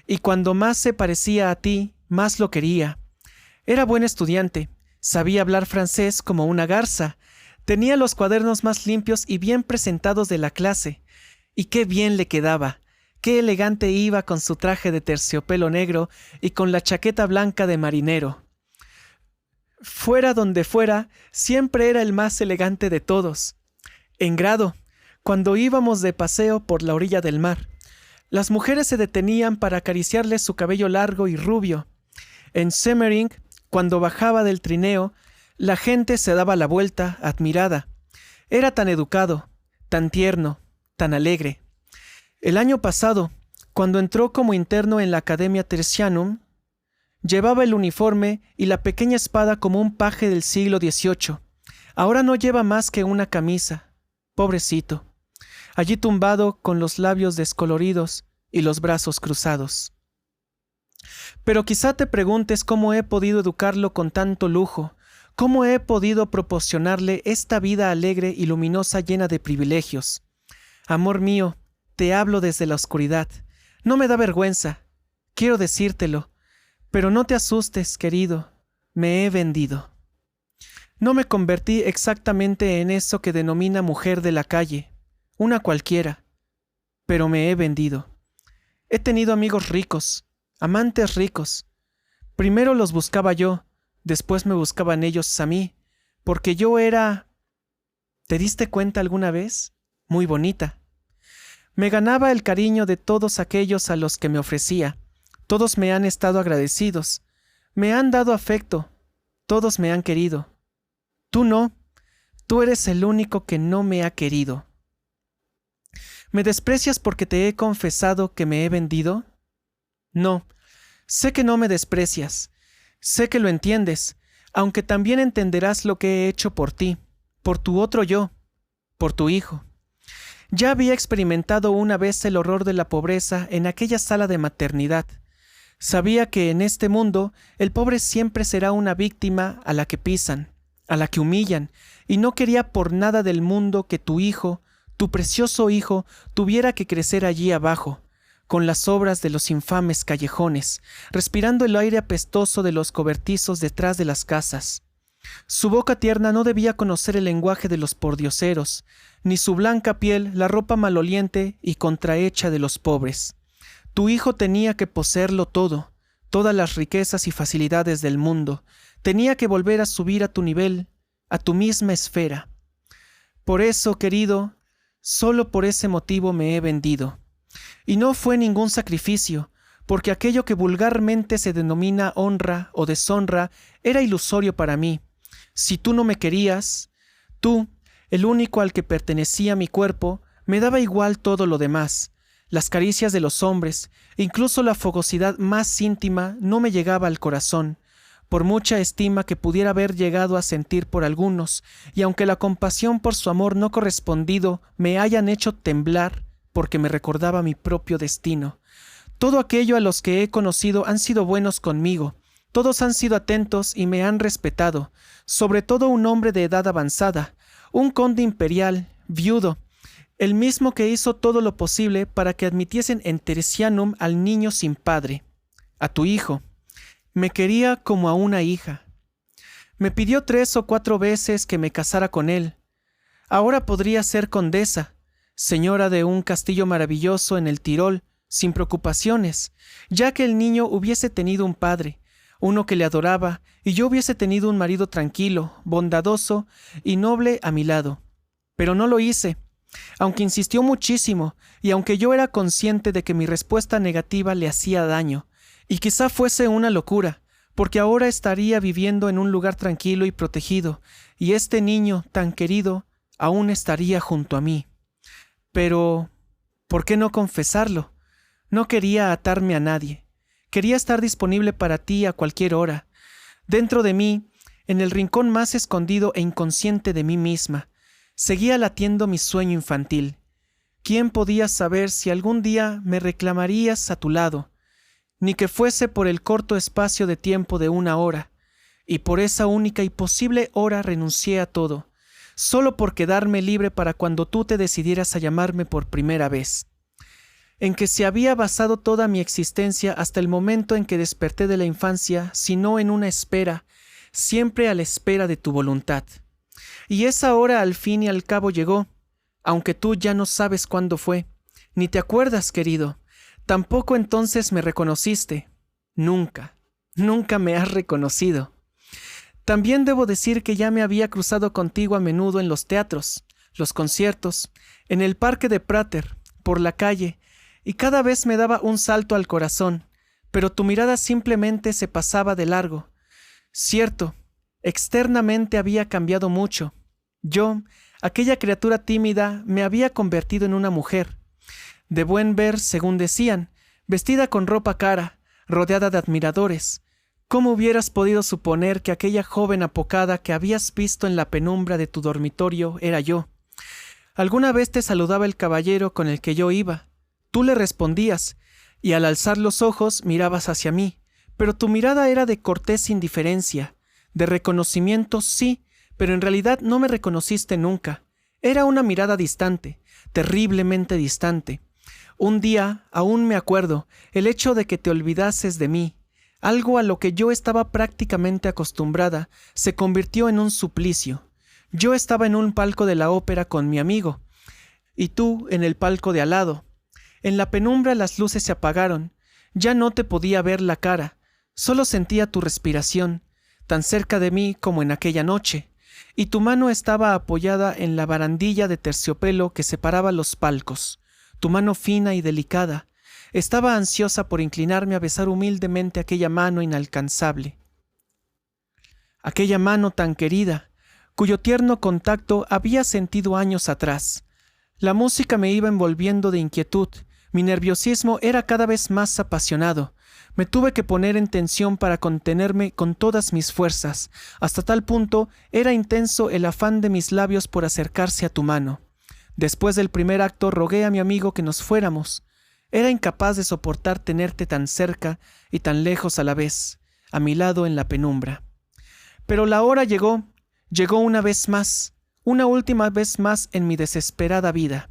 y cuando más se parecía a ti, más lo quería. Era buen estudiante, sabía hablar francés como una garza, tenía los cuadernos más limpios y bien presentados de la clase, y qué bien le quedaba, qué elegante iba con su traje de terciopelo negro y con la chaqueta blanca de marinero. Fuera donde fuera, siempre era el más elegante de todos. En grado, cuando íbamos de paseo por la orilla del mar, las mujeres se detenían para acariciarle su cabello largo y rubio. En Semmering, cuando bajaba del trineo, la gente se daba la vuelta, admirada. Era tan educado, tan tierno, tan alegre. El año pasado, cuando entró como interno en la Academia Tertianum, llevaba el uniforme y la pequeña espada como un paje del siglo XVIII. Ahora no lleva más que una camisa. Pobrecito. Allí tumbado con los labios descoloridos y los brazos cruzados. Pero quizá te preguntes cómo he podido educarlo con tanto lujo, cómo he podido proporcionarle esta vida alegre y luminosa llena de privilegios. Amor mío, te hablo desde la oscuridad. No me da vergüenza. Quiero decírtelo. Pero no te asustes, querido, me he vendido. No me convertí exactamente en eso que denomina mujer de la calle, una cualquiera, pero me he vendido. He tenido amigos ricos, amantes ricos. Primero los buscaba yo, después me buscaban ellos a mí, porque yo era... ¿Te diste cuenta alguna vez? Muy bonita. Me ganaba el cariño de todos aquellos a los que me ofrecía. Todos me han estado agradecidos, me han dado afecto, todos me han querido. Tú no, tú eres el único que no me ha querido. ¿Me desprecias porque te he confesado que me he vendido? No, sé que no me desprecias, sé que lo entiendes, aunque también entenderás lo que he hecho por ti, por tu otro yo, por tu hijo. Ya había experimentado una vez el horror de la pobreza en aquella sala de maternidad. Sabía que en este mundo el pobre siempre será una víctima a la que pisan, a la que humillan, y no quería por nada del mundo que tu hijo, tu precioso hijo, tuviera que crecer allí abajo, con las obras de los infames callejones, respirando el aire apestoso de los cobertizos detrás de las casas. Su boca tierna no debía conocer el lenguaje de los pordioseros, ni su blanca piel la ropa maloliente y contrahecha de los pobres. Tu hijo tenía que poseerlo todo, todas las riquezas y facilidades del mundo. Tenía que volver a subir a tu nivel, a tu misma esfera. Por eso, querido, solo por ese motivo me he vendido. Y no fue ningún sacrificio, porque aquello que vulgarmente se denomina honra o deshonra era ilusorio para mí. Si tú no me querías, tú, el único al que pertenecía mi cuerpo, me daba igual todo lo demás. Las caricias de los hombres, incluso la fogosidad más íntima, no me llegaba al corazón, por mucha estima que pudiera haber llegado a sentir por algunos, y aunque la compasión por su amor no correspondido me hayan hecho temblar, porque me recordaba mi propio destino. Todo aquello a los que he conocido han sido buenos conmigo, todos han sido atentos y me han respetado, sobre todo un hombre de edad avanzada, un conde imperial, viudo, el mismo que hizo todo lo posible para que admitiesen en Teresianum al niño sin padre, a tu hijo. Me quería como a una hija. Me pidió 3 o 4 veces que me casara con él. Ahora podría ser condesa, señora de un castillo maravilloso en el Tirol, sin preocupaciones, ya que el niño hubiese tenido un padre, uno que le adoraba, y yo hubiese tenido un marido tranquilo, bondadoso y noble a mi lado. Pero no lo hice, aunque insistió muchísimo, y aunque yo era consciente de que mi respuesta negativa le hacía daño, y quizá fuese una locura, porque ahora estaría viviendo en un lugar tranquilo y protegido, y este niño tan querido aún estaría junto a mí. Pero, ¿por qué no confesarlo? No quería atarme a nadie. Quería estar disponible para ti a cualquier hora. Dentro de mí, en el rincón más escondido e inconsciente de mí misma, seguía latiendo mi sueño infantil. ¿Quién podía saber si algún día me reclamarías a tu lado? Ni que fuese por el corto espacio de tiempo de 1 hora, y por esa única y posible hora renuncié a todo, solo por quedarme libre para cuando tú te decidieras a llamarme por primera vez, en que se había basado toda mi existencia hasta el momento en que desperté de la infancia, sino en una espera, siempre a la espera de tu voluntad. Y esa hora al fin y al cabo llegó, aunque tú ya no sabes cuándo fue, ni te acuerdas, querido. Tampoco entonces me reconociste. Nunca, nunca me has reconocido. También debo decir que ya me había cruzado contigo a menudo en los teatros, los conciertos, en el parque de Prater, por la calle, y cada vez me daba un salto al corazón, pero tu mirada simplemente se pasaba de largo. Cierto, externamente había cambiado mucho. Yo, aquella criatura tímida, me había convertido en una mujer, de buen ver según decían, vestida con ropa cara, rodeada de admiradores. ¿Cómo hubieras podido suponer que aquella joven apocada que habías visto en la penumbra de tu dormitorio era yo? Alguna vez te saludaba el caballero con el que yo iba. Tú le respondías, y al alzar los ojos mirabas hacia mí, pero tu mirada era de cortés indiferencia, de reconocimiento sí, pero en realidad no me reconociste nunca. Era una mirada distante, terriblemente distante. Un día, aún me acuerdo, el hecho de que te olvidases de mí, algo a lo que yo estaba prácticamente acostumbrada, se convirtió en un suplicio. Yo estaba en un palco de la ópera con mi amigo, y tú en el palco de al lado. En la penumbra las luces se apagaron, ya no te podía ver la cara, solo sentía tu respiración, tan cerca de mí como en aquella noche, y tu mano estaba apoyada en la barandilla de terciopelo que separaba los palcos. Tu mano fina y delicada. Estaba ansiosa por inclinarme a besar humildemente aquella mano inalcanzable. Aquella mano tan querida, cuyo tierno contacto había sentido años atrás. La música me iba envolviendo de inquietud. Mi nerviosismo era cada vez más apasionado. Me tuve que poner en tensión para contenerme con todas mis fuerzas. Hasta tal punto era intenso el afán de mis labios por acercarse a tu mano. Después del primer acto rogué a mi amigo que nos fuéramos. Era incapaz de soportar tenerte tan cerca y tan lejos a la vez, a mi lado en la penumbra. Pero la hora llegó una vez más, una última vez más en mi desesperada vida.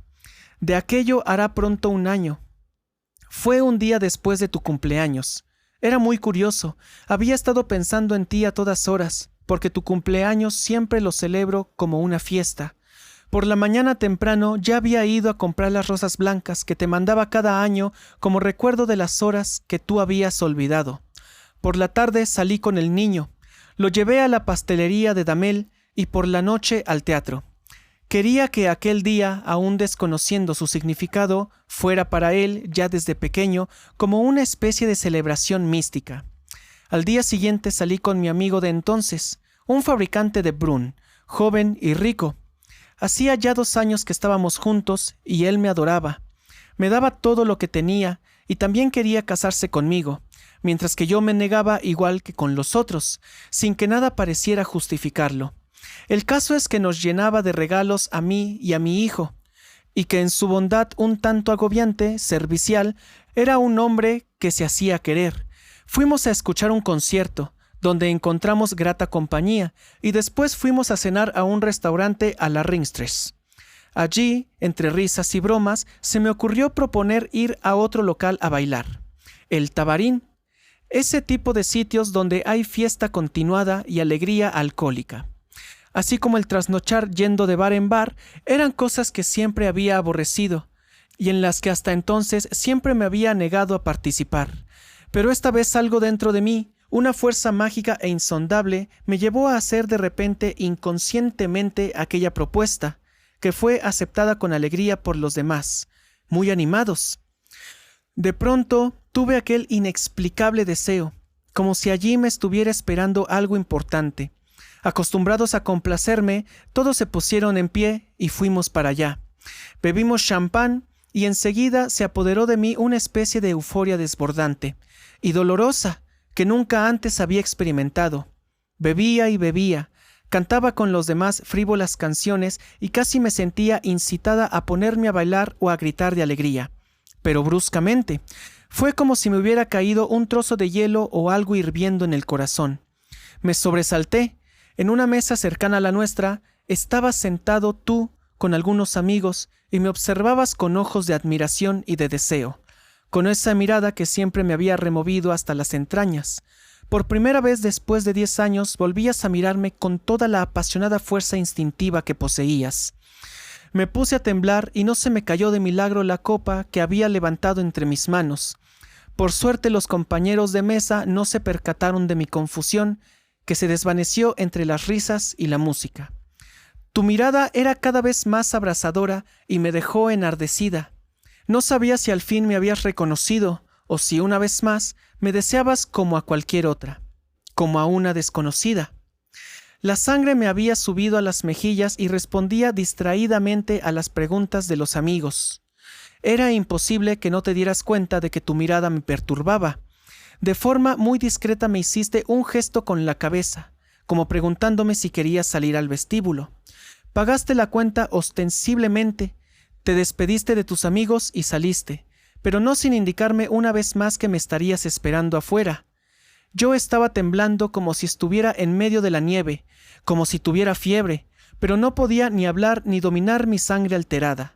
De aquello hará pronto un año. Fue un día después de tu cumpleaños. Era muy curioso. Había estado pensando en ti a todas horas, porque tu cumpleaños siempre lo celebro como una fiesta. Por la mañana temprano ya había ido a comprar las rosas blancas que te mandaba cada año como recuerdo de las horas que tú habías olvidado. Por la tarde salí con el niño. Lo llevé a la pastelería de Damel y por la noche al teatro. Quería que aquel día, aún desconociendo su significado, fuera para él, ya desde pequeño, como una especie de celebración mística. Al día siguiente salí con mi amigo de entonces, un fabricante de Brun, joven y rico. Hacía ya 2 años que estábamos juntos y él me adoraba. Me daba todo lo que tenía y también quería casarse conmigo, mientras que yo me negaba igual que con los otros, sin que nada pareciera justificarlo. El caso es que nos llenaba de regalos a mí y a mi hijo, y que en su bondad un tanto agobiante, servicial, era un hombre que se hacía querer. Fuimos a escuchar un concierto, donde encontramos grata compañía, y después fuimos a cenar a un restaurante a la Ringstress. Allí, entre risas y bromas, se me ocurrió proponer ir a otro local a bailar, el Tabarín, ese tipo de sitios donde hay fiesta continuada y alegría alcohólica. Así como el trasnochar yendo de bar en bar, eran cosas que siempre había aborrecido, y en las que hasta entonces siempre me había negado a participar. Pero esta vez algo dentro de mí, una fuerza mágica e insondable, me llevó a hacer de repente inconscientemente aquella propuesta, que fue aceptada con alegría por los demás, muy animados. De pronto tuve aquel inexplicable deseo, como si allí me estuviera esperando algo importante. Acostumbrados a complacerme, todos se pusieron en pie y fuimos para allá. Bebimos champán y enseguida se apoderó de mí una especie de euforia desbordante y dolorosa que nunca antes había experimentado. Bebía y bebía, cantaba con los demás frívolas canciones y casi me sentía incitada a ponerme a bailar o a gritar de alegría. Pero bruscamente, fue como si me hubiera caído un trozo de hielo o algo hirviendo en el corazón. Me sobresalté. En una mesa cercana a la nuestra, estabas sentado tú con algunos amigos y me observabas con ojos de admiración y de deseo, con esa mirada que siempre me había removido hasta las entrañas. Por primera vez después de 10 años volvías a mirarme con toda la apasionada fuerza instintiva que poseías. Me puse a temblar y no se me cayó de milagro la copa que había levantado entre mis manos. Por suerte los compañeros de mesa no se percataron de mi confusión, que se desvaneció entre las risas y la música. Tu mirada era cada vez más abrasadora y me dejó enardecida. No sabía si al fin me habías reconocido o si una vez más me deseabas como a cualquier otra, como a una desconocida. La sangre me había subido a las mejillas y respondía distraídamente a las preguntas de los amigos. Era imposible que no te dieras cuenta de que tu mirada me perturbaba. De forma muy discreta me hiciste un gesto con la cabeza, como preguntándome si querías salir al vestíbulo. Pagaste la cuenta ostensiblemente, te despediste de tus amigos y saliste, pero no sin indicarme una vez más que me estarías esperando afuera. Yo estaba temblando como si estuviera en medio de la nieve, como si tuviera fiebre, pero no podía ni hablar ni dominar mi sangre alterada.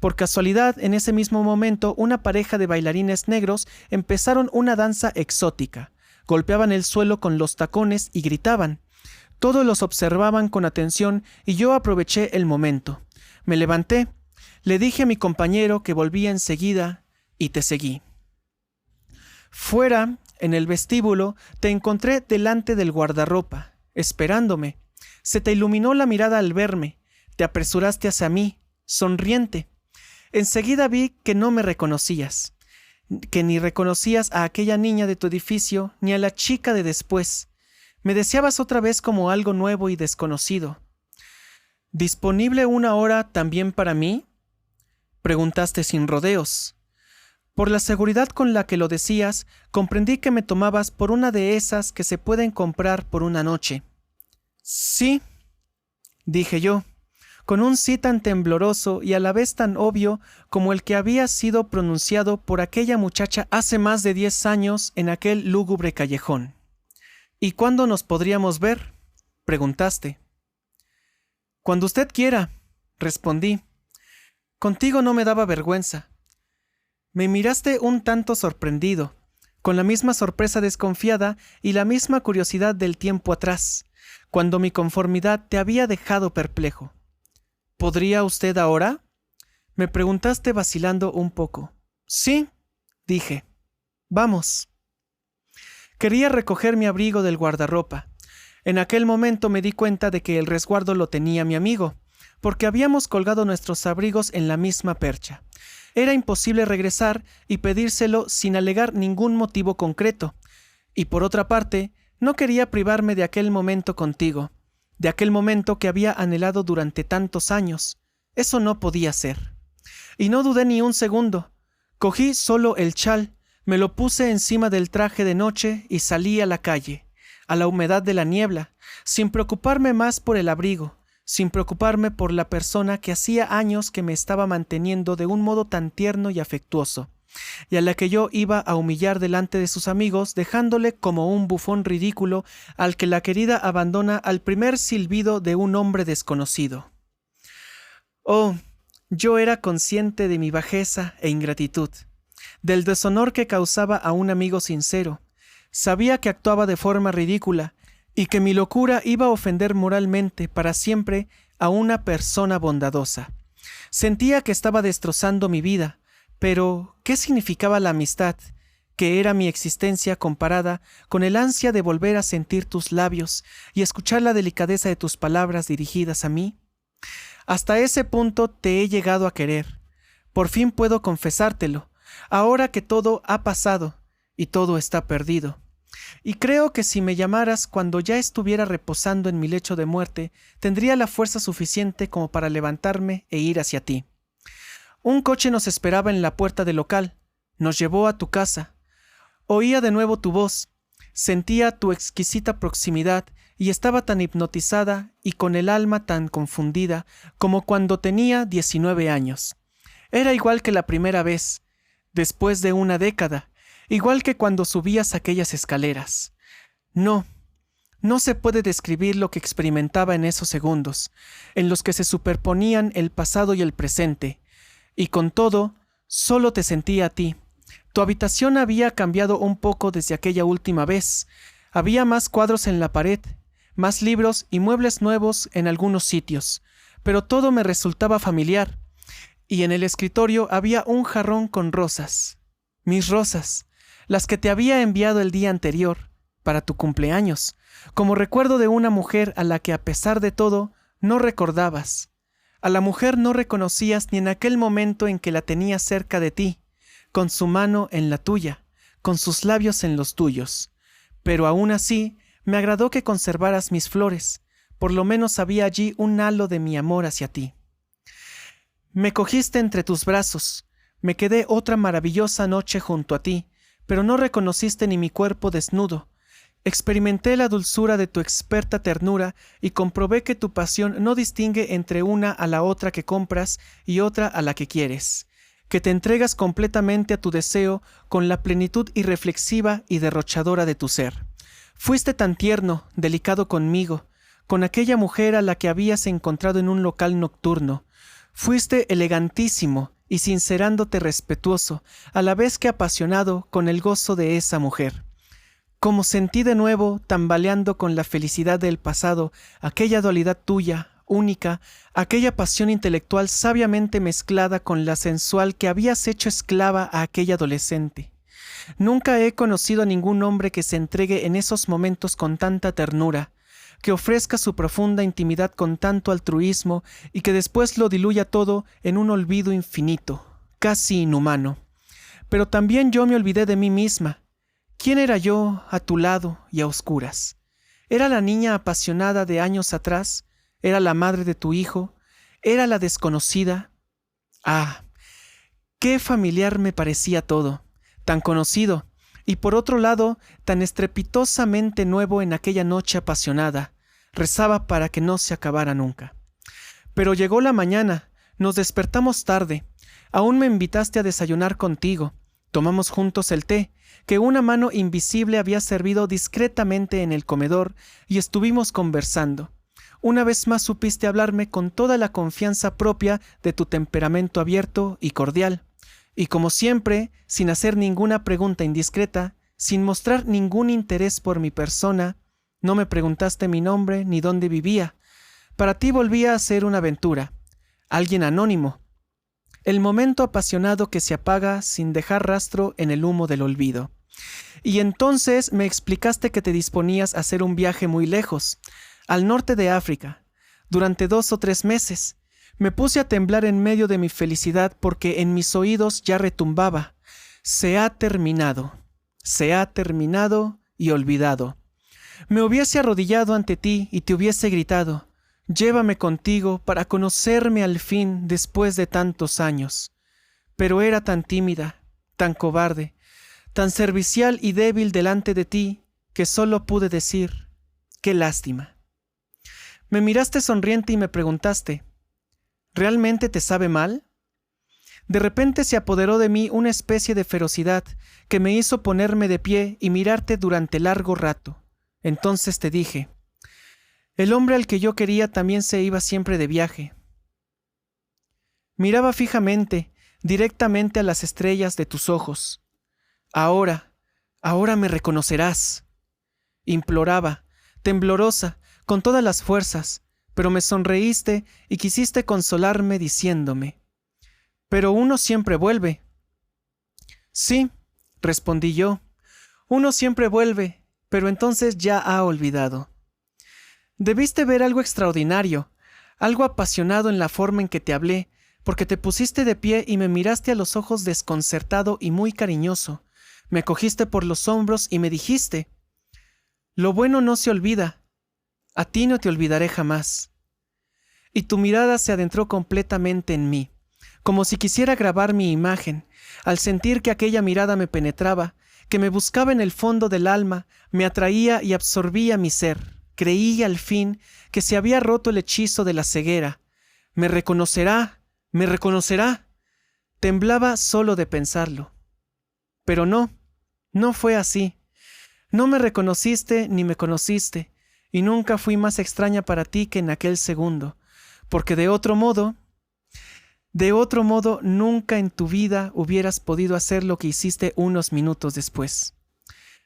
Por casualidad, en ese mismo momento, una pareja de bailarines negros empezaron una danza exótica. Golpeaban el suelo con los tacones y gritaban. Todos los observaban con atención y yo aproveché el momento. Me levanté, le dije a mi compañero que volvía enseguida y te seguí. Fuera, en el vestíbulo, te encontré delante del guardarropa, esperándome. Se te iluminó la mirada al verme. Te apresuraste hacia mí, sonriente. Enseguida vi que no me reconocías, que ni reconocías a aquella niña de tu edificio ni a la chica de después. Me deseabas otra vez como algo nuevo y desconocido. ¿Disponible una hora también para mí? Preguntaste sin rodeos. Por la seguridad con la que lo decías, comprendí que me tomabas por una de esas que se pueden comprar por una noche. Sí, dije yo, con un sí tan tembloroso y a la vez tan obvio como el que había sido pronunciado por aquella muchacha hace más de 10 años en aquel lúgubre callejón. ¿Y cuándo nos podríamos ver?, preguntaste. Cuando usted quiera, respondí. Contigo no me daba vergüenza. Me miraste un tanto sorprendido, con la misma sorpresa desconfiada y la misma curiosidad del tiempo atrás, cuando mi conformidad te había dejado perplejo. ¿Podría usted ahora?, me preguntaste vacilando un poco. Sí, dije. Vamos. Quería recoger mi abrigo del guardarropa. En aquel momento me di cuenta de que el resguardo lo tenía mi amigo, porque habíamos colgado nuestros abrigos en la misma percha. Era imposible regresar y pedírselo sin alegar ningún motivo concreto. Y por otra parte, no quería privarme de aquel momento contigo, de aquel momento que había anhelado durante tantos años. Eso no podía ser. Y no dudé ni un segundo. Cogí solo el chal, me lo puse encima del traje de noche y salí a la calle, a la humedad de la niebla, sin preocuparme más por el abrigo, sin preocuparme por la persona que hacía años que me estaba manteniendo de un modo tan tierno y afectuoso, y a la que yo iba a humillar delante de sus amigos, dejándole como un bufón ridículo al que la querida abandona al primer silbido de un hombre desconocido. Oh, yo era consciente de mi bajeza e ingratitud, del deshonor que causaba a un amigo sincero. Sabía que actuaba de forma ridícula y que mi locura iba a ofender moralmente para siempre a una persona bondadosa. Sentía que estaba destrozando mi vida, pero ¿qué significaba la amistad? ¿Qué era mi existencia comparada con el ansia de volver a sentir tus labios y escuchar la delicadeza de tus palabras dirigidas a mí? Hasta ese punto te he llegado a querer. Por fin puedo confesártelo, ahora que todo ha pasado y todo está perdido. Y creo que si me llamaras cuando ya estuviera reposando en mi lecho de muerte, tendría la fuerza suficiente como para levantarme e ir hacia ti. Un coche nos esperaba en la puerta del local. Nos llevó a tu casa. Oía de nuevo tu voz. Sentía tu exquisita proximidad y estaba tan hipnotizada y con el alma tan confundida como cuando tenía 19 años. Era igual que la primera vez, después de una década, igual que cuando subías aquellas escaleras. No se puede describir lo que experimentaba en esos segundos, en los que se superponían el pasado y el presente, y con todo, solo te sentía a ti. Tu habitación había cambiado un poco desde aquella última vez. Había más cuadros en la pared, más libros y muebles nuevos en algunos sitios, pero todo me resultaba familiar, y en el escritorio había un jarrón con rosas. Mis rosas, las que te había enviado el día anterior, para tu cumpleaños, como recuerdo de una mujer a la que a pesar de todo no recordabas. A la mujer no reconocías ni en aquel momento en que la tenías cerca de ti, con su mano en la tuya, con sus labios en los tuyos. Pero aún así, me agradó que conservaras mis flores, por lo menos había allí un halo de mi amor hacia ti. Me cogiste entre tus brazos, me quedé otra maravillosa noche junto a ti, pero no reconociste ni mi cuerpo desnudo. Experimenté la dulzura de tu experta ternura y comprobé que tu pasión no distingue entre una a la otra que compras y otra a la que quieres, que te entregas completamente a tu deseo con la plenitud irreflexiva y derrochadora de tu ser. Fuiste tan tierno, delicado conmigo, con aquella mujer a la que habías encontrado en un local nocturno. Fuiste elegantísimo y sincerándote respetuoso, a la vez que apasionado con el gozo de esa mujer. Como sentí de nuevo, tambaleando con la felicidad del pasado, aquella dualidad tuya, única, aquella pasión intelectual sabiamente mezclada con la sensual que habías hecho esclava a aquella adolescente. Nunca he conocido a ningún hombre que se entregue en esos momentos con tanta ternura, que ofrezca su profunda intimidad con tanto altruismo y que después lo diluya todo en un olvido infinito, casi inhumano. Pero también yo me olvidé de mí misma. ¿Quién era yo a tu lado y a oscuras? ¿Era la niña apasionada de años atrás? ¿Era la madre de tu hijo? ¿Era la desconocida? Ah, Qué familiar me parecía todo, tan conocido, y por otro lado, tan estrepitosamente nuevo en aquella noche apasionada. Rezaba para que no se acabara nunca. Pero llegó la mañana, nos despertamos tarde, aún me invitaste a desayunar contigo, tomamos juntos el té, que una mano invisible había servido discretamente en el comedor, y estuvimos conversando. Una vez más supiste hablarme con toda la confianza propia de tu temperamento abierto y cordial, y como siempre, sin hacer ninguna pregunta indiscreta, sin mostrar ningún interés por mi persona, no me preguntaste mi nombre ni dónde vivía. Para ti volvía a ser una aventura, alguien anónimo, el momento apasionado que se apaga sin dejar rastro en el humo del olvido. Y entonces me explicaste que te disponías a hacer un viaje muy lejos, al norte de África, durante 2 o 3 meses. Me puse a temblar en medio de mi felicidad porque en mis oídos ya retumbaba: se ha terminado y olvidado. Me hubiese arrodillado ante ti y te hubiese gritado: llévame contigo para conocerme al fin después de tantos años. Pero era tan tímida, tan cobarde, tan servicial y débil delante de ti, que solo pude decir: qué lástima. Me miraste sonriente y me preguntaste: ¿realmente te sabe mal? De repente se apoderó de mí una especie de ferocidad que me hizo ponerme de pie y mirarte durante largo rato. Entonces te dije: el hombre al que yo quería también se iba siempre de viaje. Miraba fijamente, directamente a las estrellas de tus ojos. Ahora me reconocerás. Imploraba, temblorosa, con todas las fuerzas, pero me sonreíste y quisiste consolarme diciéndome: pero uno siempre vuelve. Sí, respondí yo, uno siempre vuelve, pero entonces ya ha olvidado. Debiste ver algo extraordinario, algo apasionado en la forma en que te hablé, porque te pusiste de pie y me miraste a los ojos desconcertado y muy cariñoso. Me cogiste por los hombros y me dijiste: lo bueno no se olvida, a ti no te olvidaré jamás. Y tu mirada se adentró completamente en mí, como si quisiera grabar mi imagen. Al sentir que aquella mirada me penetraba, que me buscaba en el fondo del alma, me atraía y absorbía mi ser. Creí al fin que se había roto el hechizo de la ceguera. Me reconocerá. Temblaba solo de pensarlo. Pero no fue así. No me reconociste ni me conociste, y nunca fui más extraña para ti que en aquel segundo, porque de otro modo nunca en tu vida hubieras podido hacer lo que hiciste unos minutos después.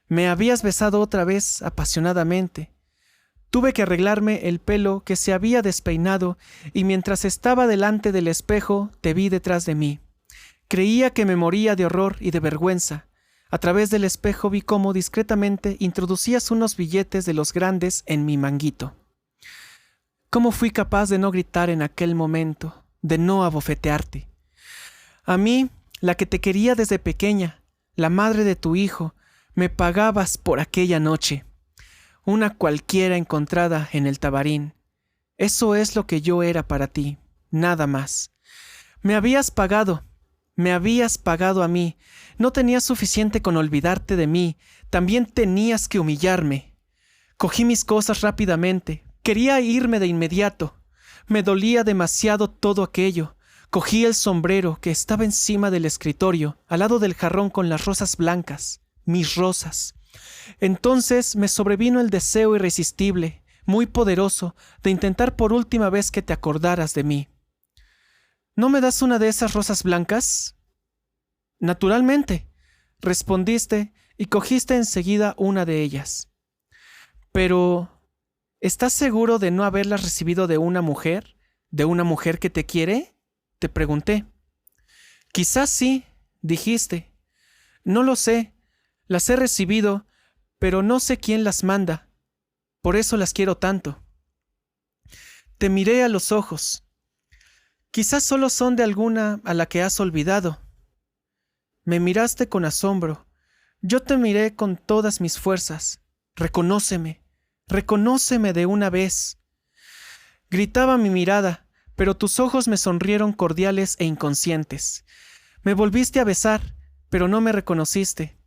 Me habías besado otra vez apasionadamente. Tuve que arreglarme el pelo que se había despeinado y mientras estaba delante del espejo te vi detrás de mí. Creía que me moría de horror y de vergüenza. A través del espejo vi cómo discretamente introducías unos billetes de los grandes en mi manguito. ¿Cómo fui capaz de no gritar en aquel momento, de no abofetearte? A mí, la que te quería desde pequeña, la madre de tu hijo, me pagabas por aquella noche. Una cualquiera encontrada en el Tabarín. Eso es lo que yo era para ti, nada más. Me habías pagado a mí. No tenías suficiente con olvidarte de mí, también tenías que humillarme. Cogí mis cosas rápidamente, quería irme de inmediato. Me dolía demasiado todo aquello. Cogí el sombrero que estaba encima del escritorio, al lado del jarrón con las rosas blancas, mis rosas. Entonces me sobrevino el deseo irresistible, muy poderoso, de intentar por última vez que te acordaras de mí. ¿No me das una de esas rosas blancas? Naturalmente, respondiste y cogiste enseguida una de ellas. Pero, ¿estás seguro de no haberlas recibido de una mujer? ¿De una mujer que te quiere? Te pregunté. Quizás sí, dijiste. No lo sé, las he recibido, pero no sé quién las manda. Por eso las quiero tanto. Te miré a los ojos. Quizás solo son de alguna a la que has olvidado. Me miraste con asombro. Yo te miré con todas mis fuerzas. Reconóceme de una vez. Gritaba mi mirada, pero tus ojos me sonrieron cordiales e inconscientes. Me volviste a besar, pero no me reconociste.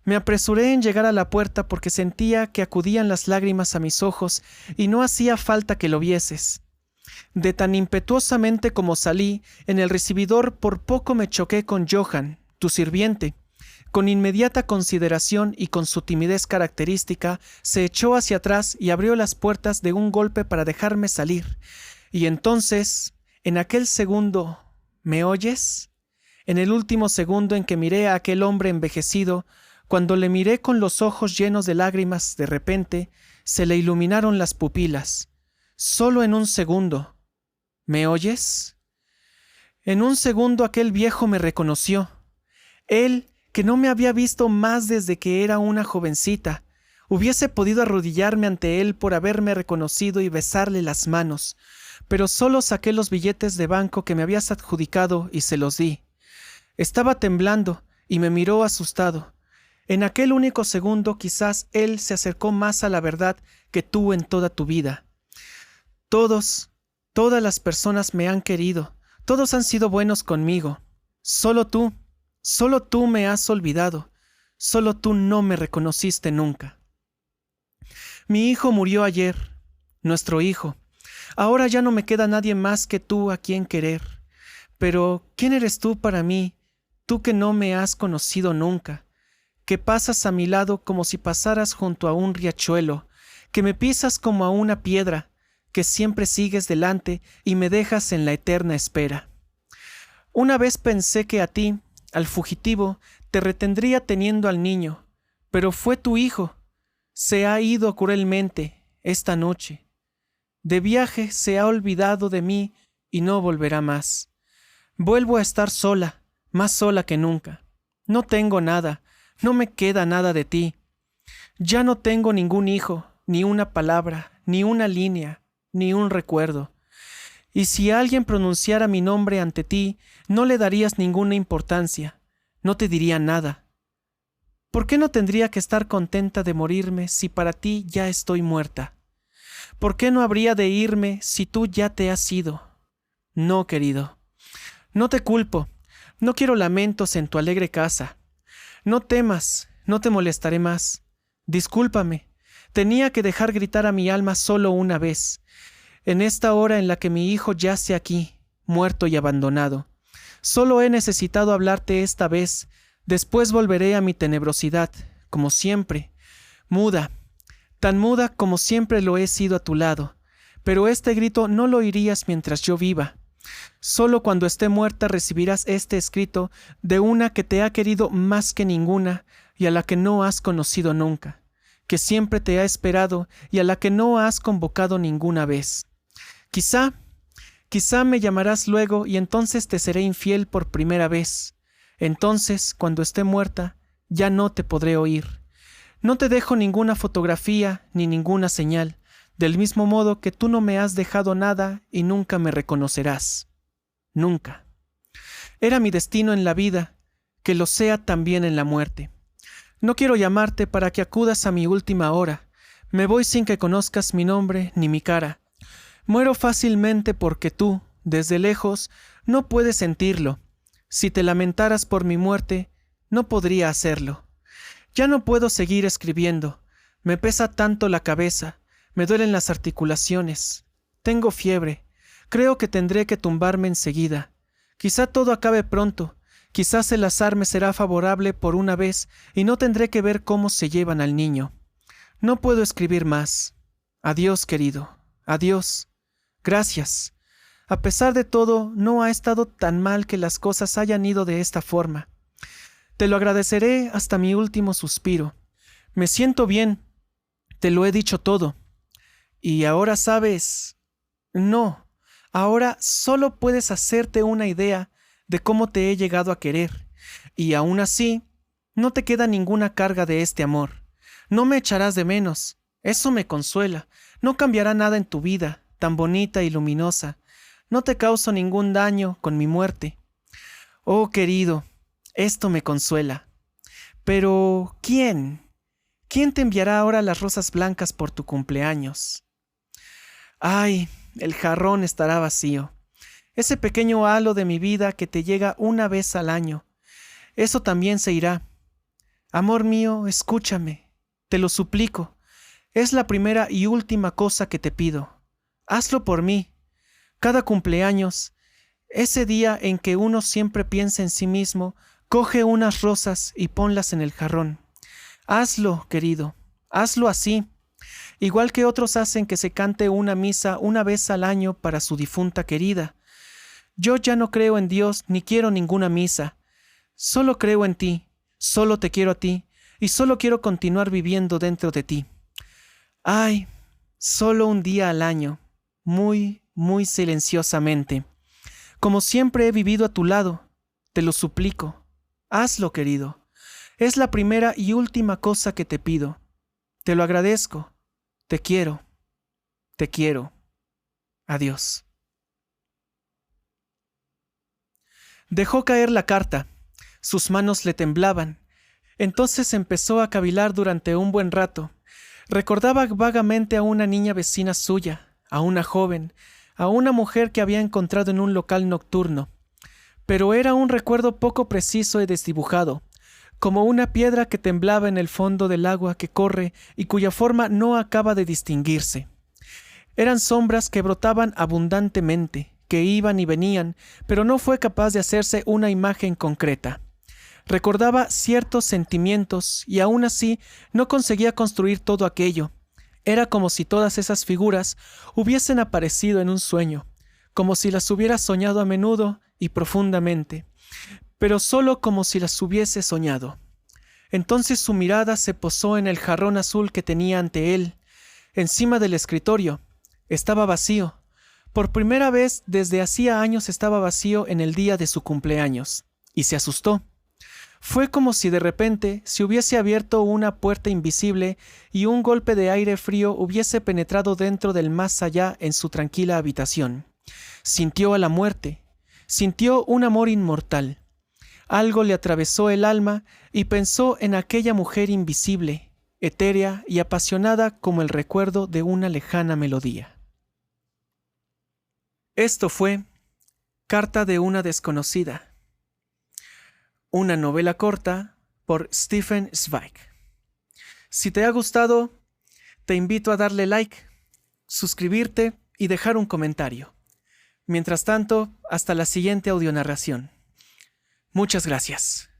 Me apresuré en llegar a la puerta porque sentía que acudían las lágrimas a mis ojos y no hacía falta que lo vieses. De tan impetuosamente como salí, en el recibidor por poco me choqué con Johann, tu sirviente. Con inmediata consideración y con su timidez característica, se echó hacia atrás y abrió las puertas de un golpe para dejarme salir. Y entonces, en aquel segundo, ¿me oyes? En el último segundo en que miré a aquel hombre envejecido, cuando le miré con los ojos llenos de lágrimas, de repente, se le iluminaron las pupilas. Solo en un segundo. ¿Me oyes? En un segundo aquel viejo me reconoció. Él, que no me había visto más desde que era una jovencita, hubiese podido arrodillarme ante él por haberme reconocido y besarle las manos, pero solo saqué los billetes de banco que me habías adjudicado y se los di. Estaba temblando y me miró asustado. En aquel único segundo quizás él se acercó más a la verdad que tú en toda tu vida. Todas las personas me han querido, todos han sido buenos conmigo. Solo tú me has olvidado, solo tú no me reconociste nunca. Mi hijo murió ayer, nuestro hijo. Ahora ya no me queda nadie más que tú a quien querer. Pero, ¿quién eres tú para mí, tú que no me has conocido nunca? Que pasas a mi lado como si pasaras junto a un riachuelo, que me pisas como a una piedra, que siempre sigues delante y me dejas en la eterna espera. Una vez pensé que a ti, al fugitivo, te retendría teniendo al niño, pero fue tu hijo. Se ha ido cruelmente esta noche. De viaje se ha olvidado de mí y no volverá más. Vuelvo a estar sola, más sola que nunca. No tengo nada, no me queda nada de ti. Ya no tengo ningún hijo, ni una palabra, ni una línea, ni un recuerdo. Y si alguien pronunciara mi nombre ante ti, no le darías ninguna importancia, no te diría nada. ¿Por qué no tendría que estar contenta de morirme si para ti ya estoy muerta? ¿Por qué no habría de irme si tú ya te has ido? No, querido. No te culpo, no quiero lamentos en tu alegre casa. No temas, no te molestaré más. Discúlpame, tenía que dejar gritar a mi alma solo una vez, en esta hora en la que mi hijo yace aquí, muerto y abandonado. Solo he necesitado hablarte esta vez, después volveré a mi tenebrosidad, como siempre, muda, tan muda como siempre lo he sido a tu lado, pero este grito no lo oirías mientras yo viva. Solo cuando esté muerta recibirás este escrito de una que te ha querido más que ninguna y a la que no has conocido nunca, que siempre te ha esperado y a la que no has convocado ninguna vez. Quizá me llamarás luego y entonces te seré infiel por primera vez. Entonces, cuando esté muerta, ya no te podré oír. No te dejo ninguna fotografía ni ninguna señal, del mismo modo que tú no me has dejado nada y nunca me reconocerás. Nunca. Era mi destino en la vida, que lo sea también en la muerte. No quiero llamarte para que acudas a mi última hora. Me voy sin que conozcas mi nombre ni mi cara. Muero fácilmente porque tú, desde lejos, no puedes sentirlo. Si te lamentaras por mi muerte, no podría hacerlo. Ya no puedo seguir escribiendo. Me pesa tanto la cabeza, me duelen las articulaciones. Tengo fiebre. Creo que tendré que tumbarme enseguida. Quizá todo acabe pronto. Quizás el azar me será favorable por una vez y no tendré que ver cómo se llevan al niño. No puedo escribir más. Adiós, querido. Adiós. Gracias. A pesar de todo, no ha estado tan mal que las cosas hayan ido de esta forma. Te lo agradeceré hasta mi último suspiro. Me siento bien. Te lo he dicho todo. Y ahora sabes... No, ahora solo puedes hacerte una idea de cómo te he llegado a querer. Y aún así, no te queda ninguna carga de este amor. No me echarás de menos. Eso me consuela. No cambiará nada en tu vida, tan bonita y luminosa. No te causo ningún daño con mi muerte. Oh, querido, esto me consuela. Pero, ¿quién? ¿Quién te enviará ahora las rosas blancas por tu cumpleaños? Ay, el jarrón estará vacío. ese pequeño halo de mi vida que te llega una vez al año. Eso también se irá. Amor mío, escúchame, te lo suplico. Es la primera y última cosa que te pido. Hazlo por mí. Cada cumpleaños, ese día en que uno siempre piensa en sí mismo, coge unas rosas y ponlas en el jarrón. Hazlo, querido, hazlo así. Igual que otros hacen que se cante una misa una vez al año para su difunta querida. Yo ya no creo en Dios ni quiero ninguna misa. Solo creo en ti, solo te quiero a ti y solo quiero continuar viviendo dentro de ti. Ay, solo un día al año, muy, muy silenciosamente. Como siempre he vivido a tu lado, te lo suplico. Hazlo, querido. Es la primera y última cosa que te pido. Te lo agradezco. Te quiero. Te quiero. Adiós. Dejó caer la carta. Sus manos le temblaban. Entonces empezó a cavilar durante un buen rato. Recordaba vagamente a una niña vecina suya, a una joven, a una mujer que había encontrado en un local nocturno. Pero era un recuerdo poco preciso y desdibujado, como una piedra que temblaba en el fondo del agua que corre y cuya forma no acaba de distinguirse. Eran sombras que brotaban abundantemente, que iban y venían, pero no fue capaz de hacerse una imagen concreta. Recordaba ciertos sentimientos y aún así no conseguía construir todo aquello. Era como si todas esas figuras hubiesen aparecido en un sueño, como si las hubiera soñado a menudo y profundamente, pero solo como si las hubiese soñado. Entonces su mirada se posó en el jarrón azul que tenía ante él, encima del escritorio. Estaba vacío. Por primera vez desde hacía años estaba vacío en el día de su cumpleaños, y se asustó. Fue como si de repente se hubiese abierto una puerta invisible y un golpe de aire frío hubiese penetrado dentro del más allá en su tranquila habitación. Sintió a la muerte, sintió un amor inmortal. Algo le atravesó el alma y pensó en aquella mujer invisible, etérea y apasionada como el recuerdo de una lejana melodía. Esto fue Carta de una desconocida. Una novela corta por Stefan Zweig. Si te ha gustado, te invito a darle like, suscribirte y dejar un comentario. Mientras tanto, hasta la siguiente audionarración. Muchas gracias.